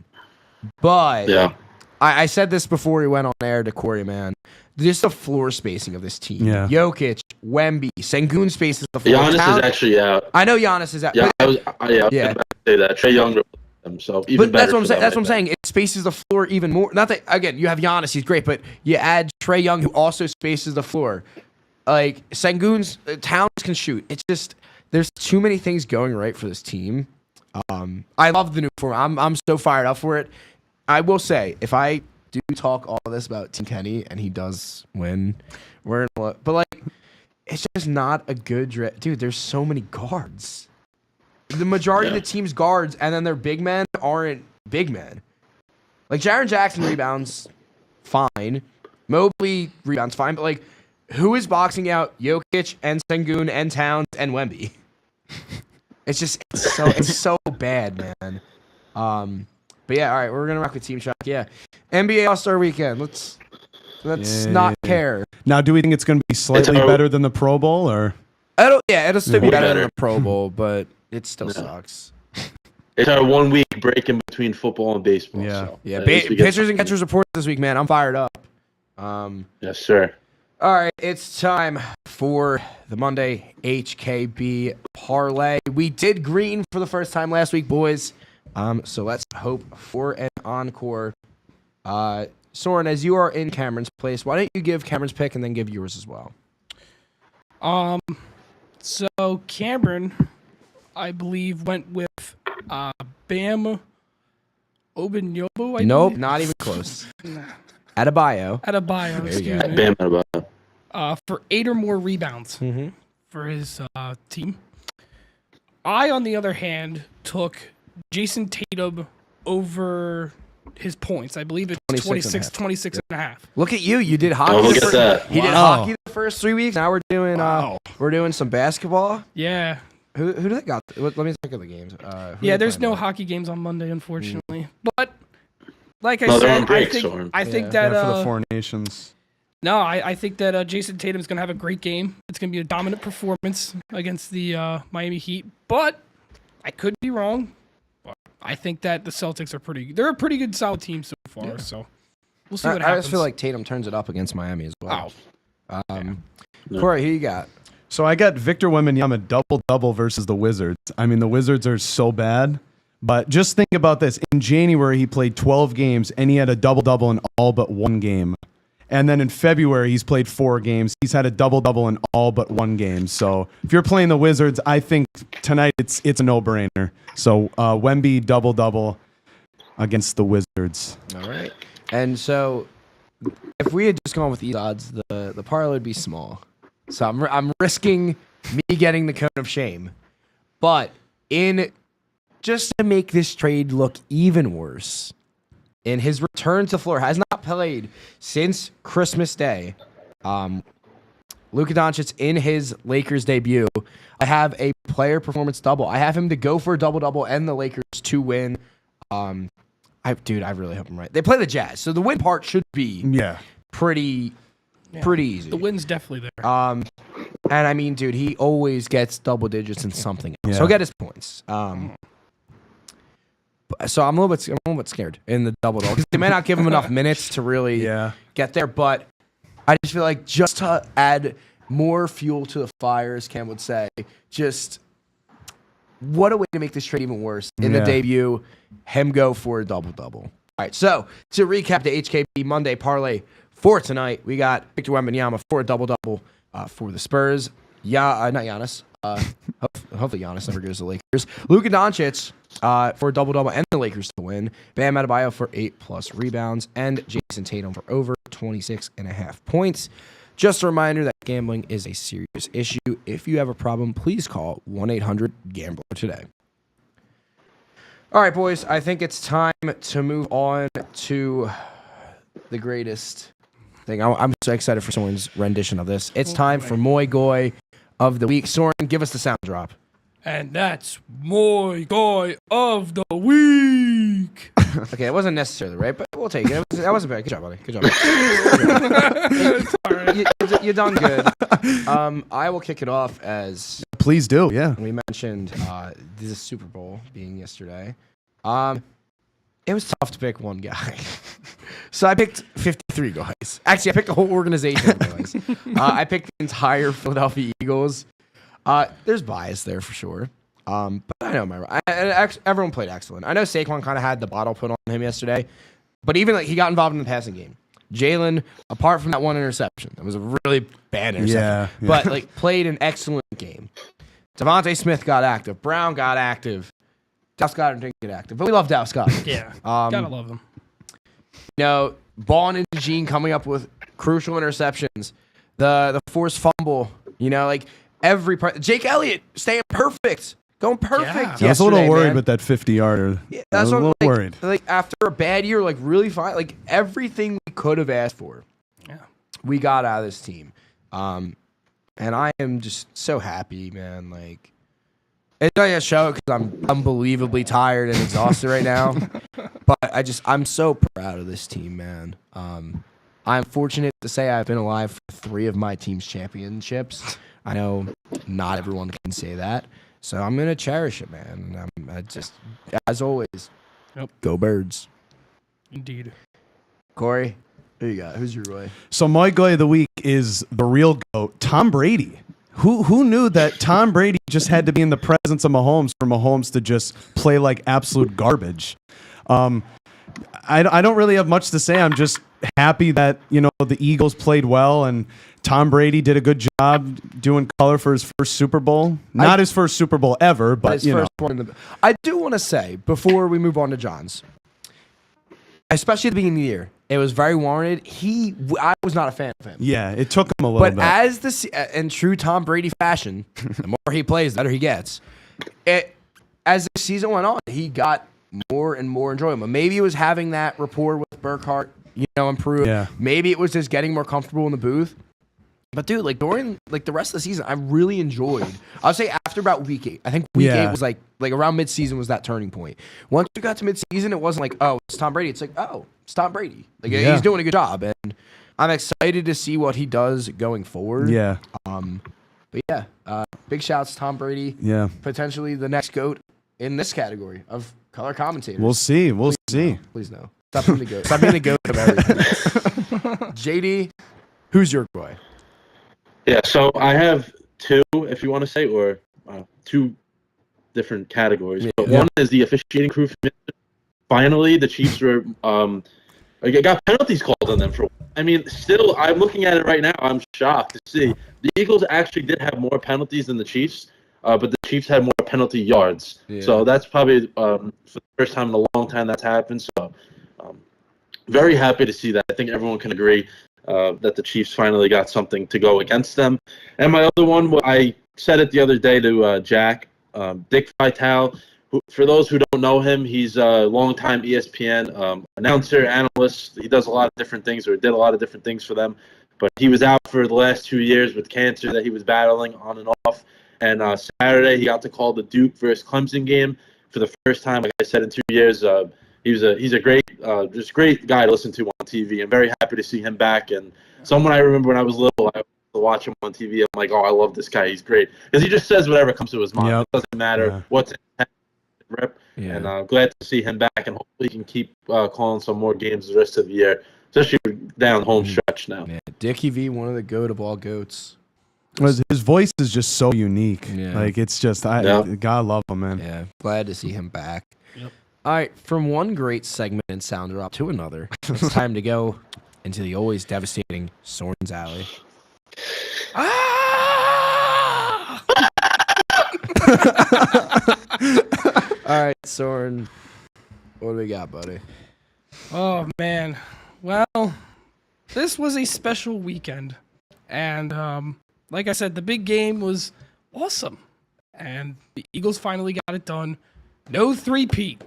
But Yeah. I said this before we went on air to Corey, man. Just the floor spacing of this team. Yeah. Jokic, Wemby, Sengun spaces the floor. Giannis is actually out. I know Giannis is out. Yeah, but- I was about to say that. Trey Young replaced him, so even But better that's what I'm for saying. them, That's what I'm I saying. It spaces the floor even more. Not that again, you have Giannis, he's great, but you add Trey Young, who also spaces the floor. Like Sengun's Towns can shoot. It's just there's too many things going right for this team. I love the new format. I'm so fired up for it. I will say, if I do talk all of this about Team Kenny and he does win, we're in. But like, it's just not a good dude. There's so many guards. The majority of the team's guards, and then their big men aren't big men. Like Jaren Jackson rebounds, fine. Mobley rebounds, fine. But like, who is boxing out Jokic and Sengun and Towns and Wemby? It's so bad, man. But yeah, all right, we're gonna rock with Team Shock. Yeah, NBA All-Star Weekend. Let's not care. Now, do we think it's going to be slightly better than the Pro Bowl, or? It'll still be better than the Pro Bowl, but it still sucks. It's our 1 week break in between football and baseball. Yeah. So Yeah, pitchers and catchers reports this week, man. I'm fired up. Yes, sir. All right, it's time for the Monday HKB parlay. We did green for the first time last week, boys. So let's hope for an encore. Soren, as you are in Cameron's place, why don't you give Cameron's pick and then give yours as well? So Cameron, I believe, went with Bam Obanyobo. Nope, not even close. Adebayo. Adebayo, There you excuse go. me. Bam Adebayo. For 8 or more rebounds for his team. I, on the other hand, took Jason Tatum over his points. I believe it's 26 and a half. Look at you. You did hockey. Oh, look at that. He did Wow. hockey the first 3 weeks. Now we're doing some basketball. Yeah. Who do they got? Let me think of the games. Yeah, there's no hockey games on Monday, unfortunately. But like I No, they're said, on break, Soren. I think Yeah, that for the Four Nations. no, I think that Jason Tatum's going to have a great game. It's going to be a dominant performance against the Miami Heat, but I could be wrong. But I think that the Celtics they're a pretty good solid team so far, so we'll see what I happens. just feel like Tatum turns it up against Miami as well. Oh. Corey, who you got? So I got Victor Wembanyama double-double versus the Wizards. I mean, the Wizards are so bad. But just think about this. In January, he played 12 games, and he had a double-double in all but one game. And then in February, he's played 4 games. He's had a double-double in all but one game. So if you're playing the Wizards, I think tonight it's a no-brainer. So Wemby double-double against the Wizards. All right. And so if we had just gone with these odds, the parlay would be small. So I'm risking me getting the cone of shame. But just to make this trade look even worse, in his return to Florida, has not played since Christmas Day. Luka Doncic in his Lakers debut. I have a player performance double. I have him to go for a double-double and the Lakers to win. I really hope I'm right. They play the Jazz, so the win part should be pretty easy. the win's definitely there. And I mean, dude, he always gets double digits in something else. Yeah. So he'll get his points. So I'm a little bit scared in the double-double because they may not give him enough minutes to really get there. But I just feel like just to add more fuel to the fire, as Cam would say, just what a way to make this trade even worse. In the debut, him go for a double-double. All right, so to recap the HKB Monday parlay for tonight, we got Victor Wembanyama for a double-double for the Spurs. Not Giannis. Hopefully Giannis never goes to the Lakers. Luka Doncic for a double-double and the Lakers to win. Bam Adebayo for 8+ rebounds. And Jason Tatum for over 26.5 points. Just a reminder that gambling is a serious issue. If you have a problem, please call 1-800-GAMBLER today. All right, boys. I think it's time to move on to the greatest thing. I'm so excited for someone's rendition of this. It's time for Moy Goy of the week. Soren, give us the sound drop. And that's Moy Goy of the week. Okay, it wasn't necessarily right, but we'll take it. That wasn't bad. Good job, buddy. Good job. You done good. I will kick it off as Please do, yeah. we mentioned the Super Bowl being yesterday. It was tough to pick one guy. So I picked 53 guys. Actually, I picked the whole organization of guys. I picked the entire Philadelphia Eagles. There's bias there for sure. But I know everyone played excellent. I know Saquon kind of had the bottle put on him yesterday, but even he got involved in the passing game. Jalen, apart from that one interception, it was a really bad interception, but played an excellent game. Devontae Smith got active. Brown got active. Dallas Goedert didn't get active, but we love Dallas Goedert. Yeah, gotta love them. Ball and Gene coming up with crucial interceptions. The forced fumble You know, like Jake Elliott staying perfect, going perfect. Yeah. I was a little yesterday, worried man. with that 50-yarder. Yeah, I that's was a what little like, worried. Like after a bad year, like really fine, like everything we could have asked for, we got out of this team. And I am just so happy, man. Like, it's not a show because I'm unbelievably tired and exhausted right now. But I'm so proud of this team, man. I'm fortunate to say I've been alive for 3 of my team's championships. I know not everyone can say that, so I'm gonna cherish it, man. I just, as always, go Birds. Indeed. Corey, who you got? Who's your boy? So my guy of the week is the real GOAT, Tom Brady. Who knew that Tom Brady just had to be in the presence of Mahomes for Mahomes to just play like absolute garbage? I don't really have much to say. I'm just happy that, you know, the Eagles played well and Tom Brady did a good job doing color for his first Super Bowl. Not his first Super Bowl ever, but His you know. first one in the. I do want to say before we move on to John's, especially at the beginning of the year, it was very warranted. I was not a fan of him. Yeah, it took him a little But bit. as in true Tom Brady fashion, the more he plays, the better he gets. As the season went on, he got more and more enjoyable. Maybe it was having that rapport with Burkhardt, you know, improve. Yeah. Maybe it was just getting more comfortable in the booth. But dude, like during like the rest of the season, I really enjoyed. I'll say after about week 8. I think week 8 was like around mid-season was that turning point. Once we got to mid-season, it wasn't like, oh, it's Tom Brady. It's like, oh, it's Tom Brady. Like he's doing a good job, and I'm excited to see what he does going forward. Yeah. But yeah, big shouts to Tom Brady. Yeah. Potentially the next GOAT in this category of color commentators. We'll see. We'll see. Please no. Stop being the GOAT. Stop being the GOAT of everything. JD, who's your boy? Yeah, so I have 2, if you want to say, or 2 different categories. But one is the officiating crew. Finally, the Chiefs were got penalties called on them for. I mean, still, I'm looking at it right now. I'm shocked to see the Eagles actually did have more penalties than the Chiefs, but the Chiefs had more penalty yards. Yeah. So that's probably for the first time in a long time that's happened. So very happy to see that. I think everyone can agree that the Chiefs finally got something to go against them. And my other one, I said it the other day to Jack, Dick Vitale. For those who don't know him, he's a longtime ESPN announcer, analyst. He does a lot of different things, or did a lot of different things for them. But he was out for the last 2 years with cancer that he was battling on and off. And Saturday, he got to call the Duke versus Clemson game for the first time, like I said, in 2 years. He's a great, just great guy to listen to on TV. I'm very happy to see him back. And someone I remember when I was little, I used to watch him on TV. I'm like, oh, I love this guy. He's great because he just says whatever comes to his mind. Yep. It doesn't matter what's in his rip. Yeah. And glad to see him back, and hopefully he can keep calling some more games the rest of the year, especially down home stretch now. Yeah, Dickie V, one of the GOAT of all GOATs. His voice is just so unique. Yeah. Like it's just God love him, man. Yeah, glad to see him back. Yep. All right, from one great segment and sound drop to another, it's time to go into the always devastating Soren's Alley. All right, Soren, what do we got, buddy? Oh, man. Well, this was a special weekend. And like I said, the big game was awesome. And the Eagles finally got it done. No three-peat.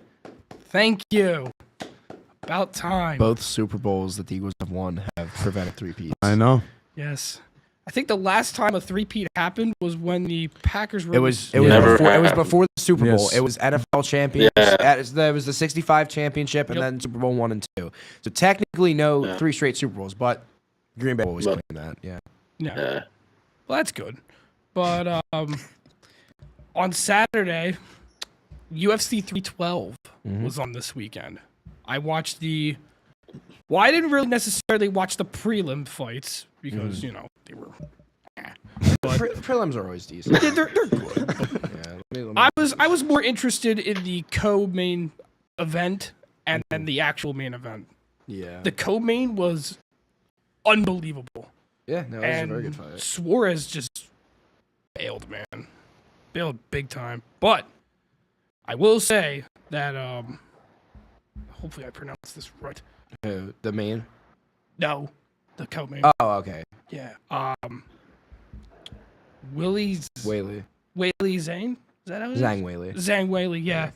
Thank you. About time. Both Super Bowls that the Eagles have won have prevented three-peats. I know. Yes. I think the last time a three-peat happened was when the Packers were... It was Never before the Super Bowl. Yes. It was NFL champions. Yeah. It was the 65 championship and Yep. then Super Bowl 1 and 2. So technically no 3 straight Super Bowls, but Green Bay always claim that. Yeah. Yeah. Well, that's good. But on Saturday, UFC 312 was on this weekend. I watched Well, I didn't really necessarily watch the prelim fights because, you know, they were... But Prelims are always decent. they're good. Yeah, let me- I was more interested in the co-main event and then the actual main event. yeah. The co-main was unbelievable. Yeah, no, it was a And very good fight. Suarez just bailed, man. Bailed big time. But I will say that hopefully I pronounced this right. The main? No, the co-main. Oh, okay. Yeah. Willie Whaley. Zhang. Is that how it is? Zhang Whaley. Zhang Whaley, yeah.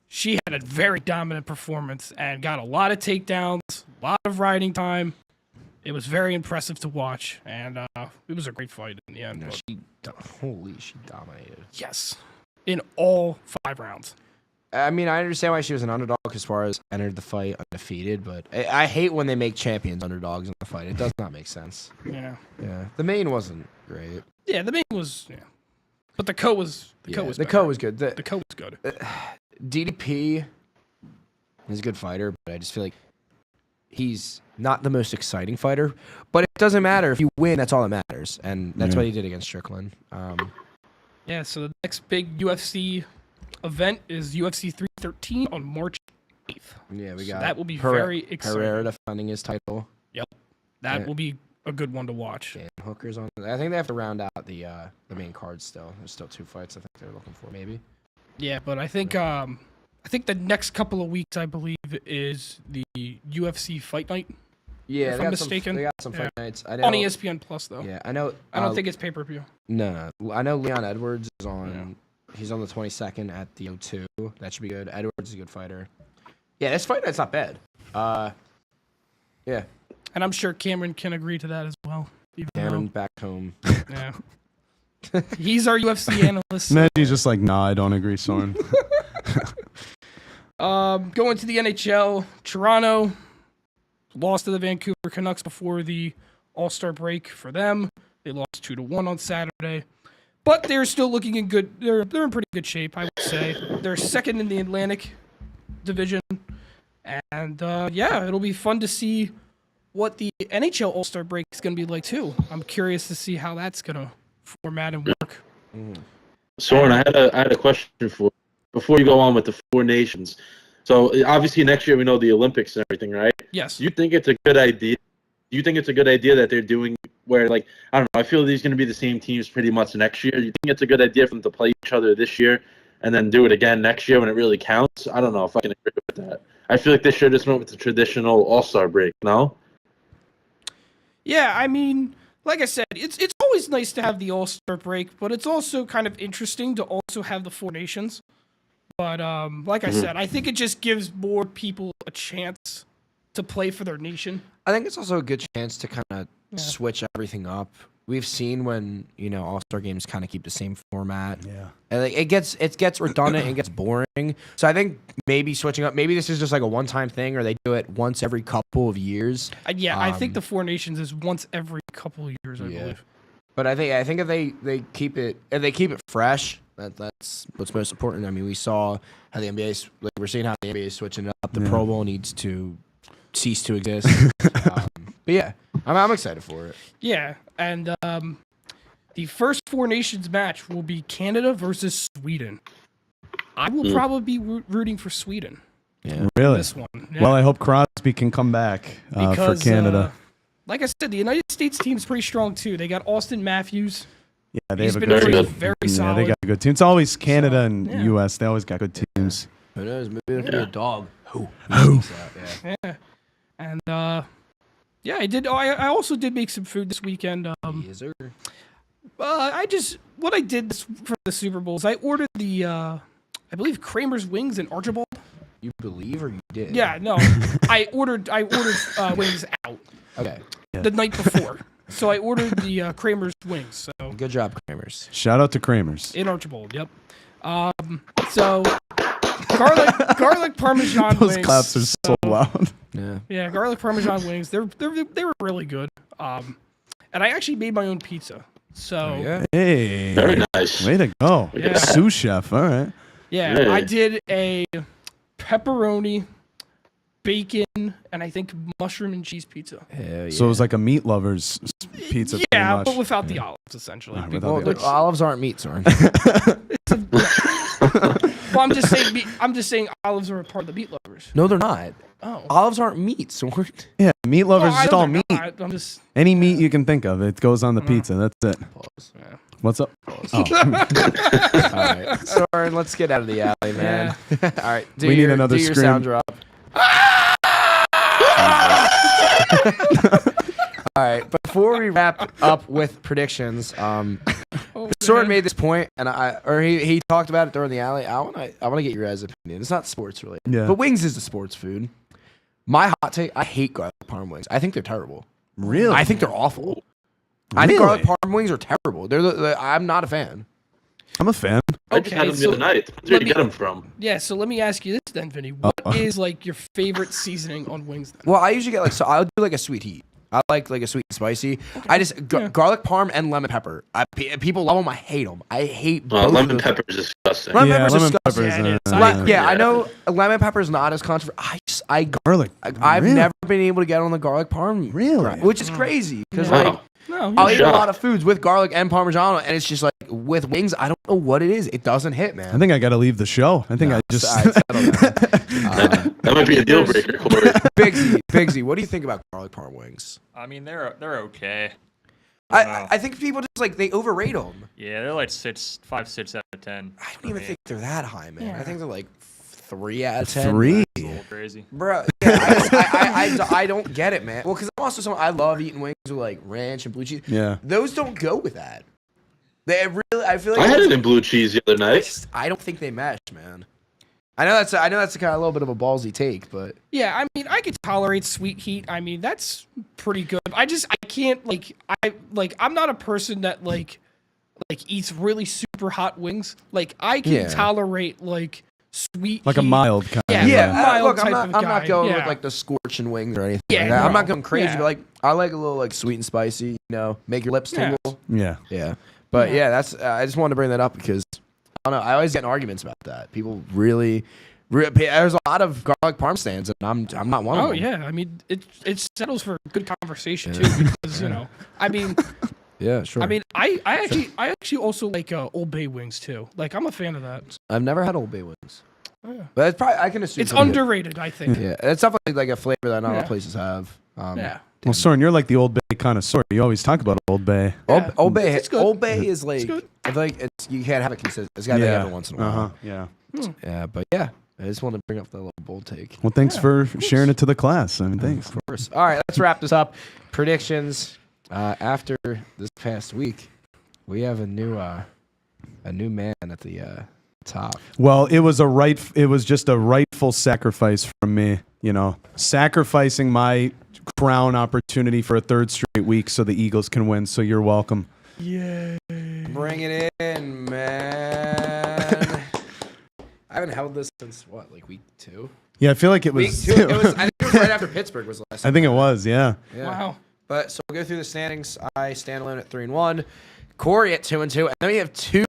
She had a very dominant performance and got a lot of takedowns, a lot of riding time. It was very impressive to watch, and it was a great fight in the end. No, but she dominated. yes, in all 5 rounds. I mean, I understand why she was an underdog as far as entered the fight undefeated, but I hate when they make champions underdogs in the fight. It does not make sense. Yeah. Yeah, the main wasn't great. Yeah, the main was, but the co was The better. co was good. The co was good. DDP is a good fighter, but I just feel like he's not the most exciting fighter. But it doesn't matter if you win; that's all that matters, and that's what he did against Strickland. Yeah, so the next big UFC event is UFC 313 on March 8th. Yeah, we So got that will be very exciting. Pereira defending his title. That Yeah. will be a good one to watch. Dan Hooker's on. I think they have to round out the main card still. There's still 2 fights I think they're looking for, maybe. Yeah, but I think the next couple of weeks, I believe, is the UFC Fight Night Yeah, If I'm mistaken. They got some Yeah. fight nights. I know. on ESPN Plus, though. Yeah, I know. I don't think it's pay-per-view. No, I know Leon Edwards is on. He's on the 22nd at the O2. That should be good. Edwards is a good fighter. Yeah, this fight night's not bad. Yeah, And I'm sure Cameron can agree to that as well. even Cameron back home. though- Yeah. He's our UFC analyst. Maggie's just like, nah, I don't agree, Soren. Going to the NHL, Toronto lost to the Vancouver Canucks before the All-Star break for them. They lost 2-1 on Saturday. But they're still looking in good. They're in pretty good shape, I would say. They're second in the Atlantic Division, and it'll be fun to see what the NHL All-Star break is going to be like too. I'm curious to see how that's going to format and work. Soren, I had a question for before you go on with the 4 nations. So obviously next year we know the Olympics and everything, right? Yes. Do you think it's a good idea? Do you think it's a good idea that they're doing where, like, I don't know, I feel these going to be the same teams pretty much next year. You think it's a good idea for them to play each other this year and then do it again next year when it really counts? I don't know if I can agree with that. I feel like they should just went with the traditional All-Star break, no? Yeah, I mean, like I said, it's always nice to have the All-Star break, but it's also kind of interesting to also have the 4 nations. But like I said, I think it just gives more people a chance to play for their nation. I think it's also a good chance to kind of switch everything up. We've seen when All-Star games kind of keep the same format. Yeah. And it gets redundant and gets boring. So I think maybe switching up. Maybe this is just like a one-time thing, or they do it once every couple of years. I think the 4 nations is once every couple of years, I believe. But I think if they keep it fresh, that's what's most important. I mean, we saw how the NBA we're seeing how the NBA is switching it up. The Pro Bowl needs to cease to exist. But yeah, I'm excited for it. Yeah, and the first 4 nations match will be Canada versus Sweden. I will probably be rooting for Sweden. Yeah. Really? This one. Yeah. Well, I hope Crosby can come back for Because, Canada. like I said, the United States team's pretty strong too. They got Austin Matthews. Yeah, they He's have a been good very Yeah, solid. they got a good team. It's always Canada and yeah. U.S. They always got good teams. Who knows? Maybe it'll be a dog. Who? Yeah. Yeah, and I did. I also did make some food this weekend. Yes, sir. What I did for the Super Bowl is I ordered the I believe Kramer's Wings in Archibald. You believe or you did? Yeah, no, I ordered wings out Okay. the night before, so I ordered the Kramer's Wings. So Good job, Kramers. Shout out to Kramer's. in Archibald, yep. So garlic Parmesan Those wings. claps are so loud. Yeah. Yeah, garlic Parmesan wings. They were really good. And I actually made my own pizza. So Yeah. Hey, Very nice. way to go. Yeah. Sous chef. All right. yeah, Yeah. I did a pepperoni, bacon, and I think mushroom and cheese pizza. Hell yeah. So it was like a meat lover's pizza. pretty Yeah, much. but without the olives, essentially. Without Well, the the olives aren't meat, Soren. Well, I'm just saying olives are a part of the meat lovers. No, they're not. Oh. Olives aren't meat, Soren. Yeah, meat lovers Well, I is know all they're meat. not. I'm just. Any meat you can think of, it goes on the pizza. That's it. Yeah. What's up? Oh. All right. Soren, let's get out of the alley, man. All right. Do We need your, another do your scream. sound drop. All right. Before we wrap up with predictions, Oh Soren made this point, and he talked about it during the alley. I want to get your guys' opinion. It's not sports related, but wings is a sports food. My hot take: I hate garlic parm wings. I think they're terrible. Really? I think they're awful. I think garlic parm wings are terrible. I'm not a fan. I'm a fan. I just had them the other night. Where did you get them from? Yeah, so let me ask you this then, Vinny. What is like your favorite seasoning on wings? Then? Well, I usually get I'll do like a sweet heat. I like a sweet and spicy. Okay. I just garlic parm and lemon pepper. People love them. I hate them. I hate both. Lemon pepper is disgusting. Lemon pepper's disgusting. I know lemon pepper is not as controversial. Garlic. I've never been able to get on the garlic parm. Really? Which is crazy because I'll eat a lot of foods with garlic and Parmigiano, and it's just like with wings, I don't know what it is. It doesn't hit, man. I think I got to leave the show. I think I just. That might be a deal breaker, Corey. Bigsy, what do you think about garlic parm wings? I mean, they're okay. I think people just they overrate them. Yeah, they're like 5, 6 out of 10. I don't even think they're that high, man. I think they're like 3 out of 10. 3? It's a little crazy. Bro, I don't get it, man. Well, because I'm also someone, I love eating wings with like ranch and blue cheese. Yeah. Those don't go with that. They really, I feel like I had it in blue cheese the other night. I don't think they mesh, man. I know that's a kind of a little bit of a ballsy take, but yeah, I mean, I could tolerate sweet heat. I mean, that's pretty good. I can't I'm not a person that eats really super hot wings. Like I can tolerate sweet like heat. a mild kind. Mild look, type I'm of not guy. going with like the scorching wings or anything. Yeah, like that. I'm no. not going crazy, but I like a little sweet and spicy. Make your lips tingle. Yeah. But that's I just wanted to bring that up because I don't know. I always get in arguments about that. People really there's a lot of garlic parm stands, and I'm not one of them. Oh yeah, I mean it settles for good conversation too because I mean. Yeah, sure. I mean, I actually also like Old Bay wings too. Like I'm a fan of that. I've never had Old Bay wings. Oh, yeah. But it's probably I can assume it's underrated. I think. Yeah, it's definitely like a flavor that not all places have. Well, Soren, you're like the Old Bay connoisseur. You always talk about Old Bay. Yeah. Old Bay, It's good. Old Bay is like good. I feel like you can't have it consistent. It's got to be every once in a while. Yeah. Yeah, but I just wanted to bring up that little bold take. Well, thanks for sharing it to the class. I mean, thanks. Of course. All right, let's wrap this up. Predictions. After this past week, we have a new man at the top. Well, it was just a rightful sacrifice from me, sacrificing my crown opportunity for a third straight week so the Eagles can win. So you're welcome. Yay. Bring it in, man. I haven't held this since week 2? Yeah, I feel like it was. Week 2. I think it was right after Pittsburgh was the last time. I think it was, yeah. Wow. But so we'll go through the standings. I stand alone at 3-1. Corey at 2-2. And then we have 2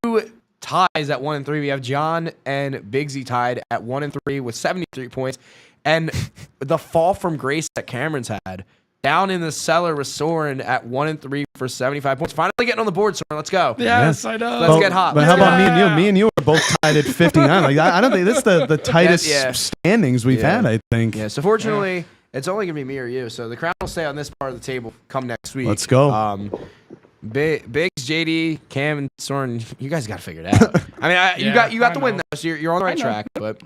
ties at 1-3. We have John and Bigsy tied at 1-3 with 73 points. And the fall from grace that Cameron's had. Down in the cellar with Soren at 1-3 for 75 points. Finally getting on the board, Soren. Let's go. Yes, I know. Let's get hot. But how about me and you? Me and you are both tied at 59. I don't think that's the tightest standings we've had, I think. Yeah, so fortunately, it's only going to be me or you. So the crown will stay on this part of the table come next week. Let's go. Biggs, JD, Cam, and Soren, you guys got to figure it out. I mean, you got the win, though, so you're on the right track. But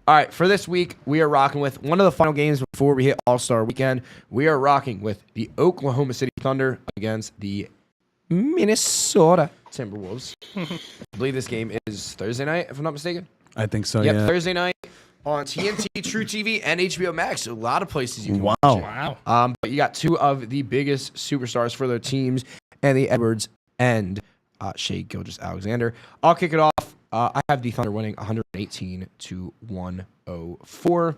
all right, for this week, we are rocking with one of the final games before we hit All-Star Weekend. We are rocking with the Oklahoma City Thunder against the Minnesota Timberwolves. I believe this game is Thursday night, if I'm not mistaken. I think so, Yep, Thursday night on TNT, True TV, and HBO Max. So a lot of places you can watch it. Wow. But you got 2 of the biggest superstars for their teams, Anthony Edwards and Shai Gilgeous-Alexander. I'll kick it off. I have the Thunder winning 118 to 104.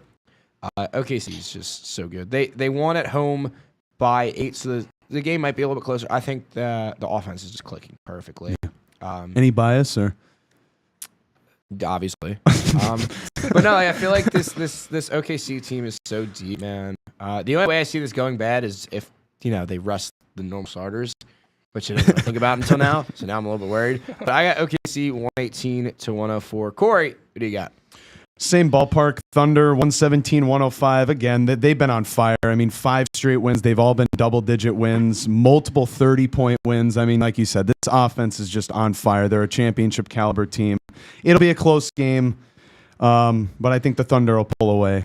OKC is just so good. They won at home by 8, so the game might be a little bit closer. I think the offense is just clicking perfectly. Any bias or? Obviously. But no, I feel like this OKC team is so deep, man. The only way I see this going bad is if they rest the normal starters, which I didn't really think about until now. So now I'm a little bit worried. But I got OKC 118 to 104. Corey, what do you got? Same ballpark. Thunder 117-105. Again, they've been on fire. I mean, 5 straight wins. They've all been double-digit wins, multiple 30-point wins. I mean, like you said, this offense is just on fire. They're a championship caliber team. It'll be a close game, but I think the Thunder will pull away.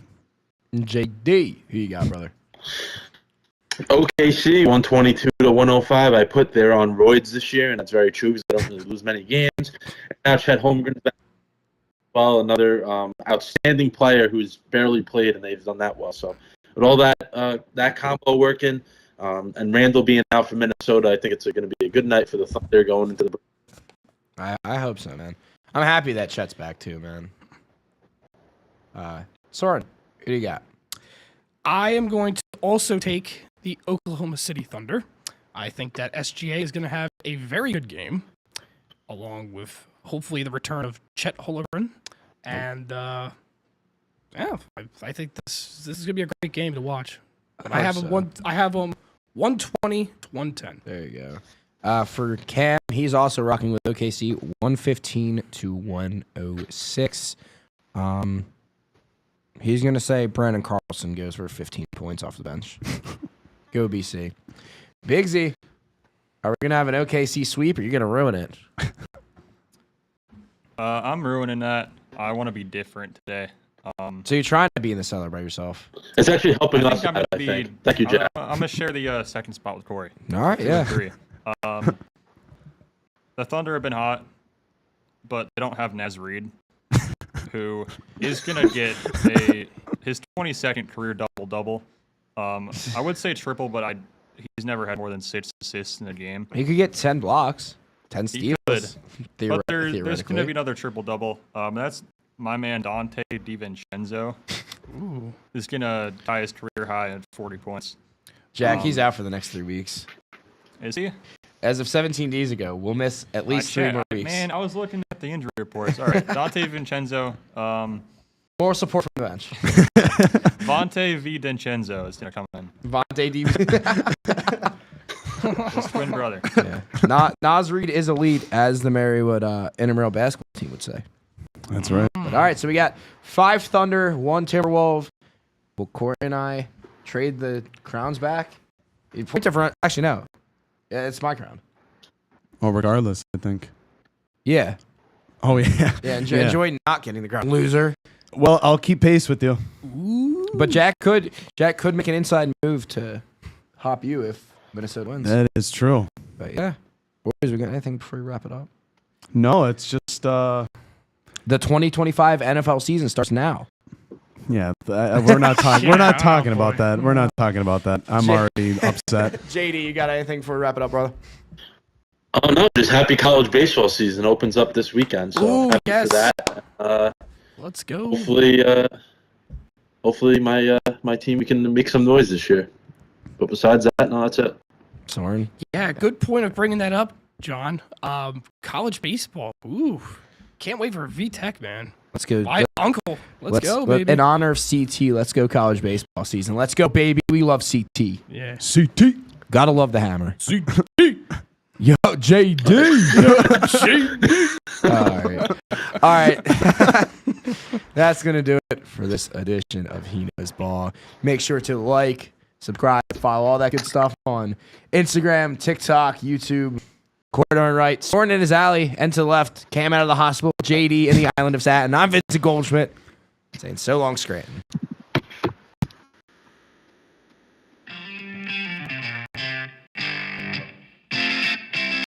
JD, who you got, brother? OKC 122 to 105. I put there on roids this year, and that's very true because I don't really lose many games. And now Chet Holmgren's back. Well, another outstanding player who's barely played, and they've done that well. So with all that combo working, and Randall being out for Minnesota, I think it's going to be a good night for the Thunder going into the. I hope so, man. I'm happy that Chet's back too, man. Soren, who do you got? I am going to also take the Oklahoma City Thunder. I think that SGA is going to have a very good game, along with hopefully the return of Chet Holmgren. And I think this is going to be a great game to watch. I have so. I have 120 to 110. There you go. For Cam, he's also rocking with OKC 115 to 106. He's going to say Brandon Carlson goes for 15 points off the bench. Go BC. Big Z, are we going to have an OKC sweep or are you going to ruin it? I'm ruining that. I want to be different today. So you're trying to be in the cellar by yourself. It's actually helping us. I'm I gonna think. Thank you, Jack. I'm gonna share the second spot with Corey. All right, yeah. Three. The Thunder have been hot, but they don't have Naz Reid, who is gonna get his 22nd career double-double. I would say triple, but he's never had more than 6 assists in a game. He could get 10 blocks, 10 He steals. could. But there's going to Theoretically. be another triple-double. That's my man Dante DiVincenzo. Ooh. Is going to tie his career high at 40 points. Jack, he's out for the next 3 weeks. Is he? As of 17 days ago, we'll miss at least 3 more weeks. Man, I was looking at the injury reports. All right, Dante DiVincenzo. More support from the bench. Vontae V. DiVincenzo is going to come in. Vontae D. His twin brother. Yeah. Naz Reid is elite, as the Marywood intramural basketball team would say. That's right. But all right, so we got 5 Thunder, 1 Timberwolf. Will Corey and I trade the crowns back? Point different. Actually, no. Yeah, it's my crown. Well, regardless, I think. Yeah. Oh, yeah. Yeah, enjoy not getting the crown. Loser. Well, I'll keep pace with you. But Jack could make an inside move to hop you if Minnesota wins. That is true. But yeah. Boys, we got anything before we wrap it up? No, it's just, The 2025 NFL season starts now. yeah, we're not talking. We're not Yeah, talking boy. about that. We're not talking about that. I'm already upset. JD, you got anything before we wrap it up, brother? Oh no, just happy college baseball season opens up this weekend. So Ooh, happy yes. for that. Let's go. Hopefully my team can make some noise this year. But besides that, no, that's it. Soren. Yeah, good point of bringing that up, John. College baseball. Ooh, can't wait for VTech, man. Let's go. My uncle. Let's go, baby. In honor of CT, let's go college baseball season. Let's go, baby. We love CT. Yeah. CT. Gotta love the hammer. CT. Yo, JD. All right. That's going to do it for this edition of He Knows Ball. Make sure to like, subscribe, follow all that good stuff on Instagram, TikTok, YouTube. Corridor on right, Soren in his alley, and to the left, Cam out of the hospital, JD in the island of Satin. I'm Vincent Goldschmidt saying so long, Scranton.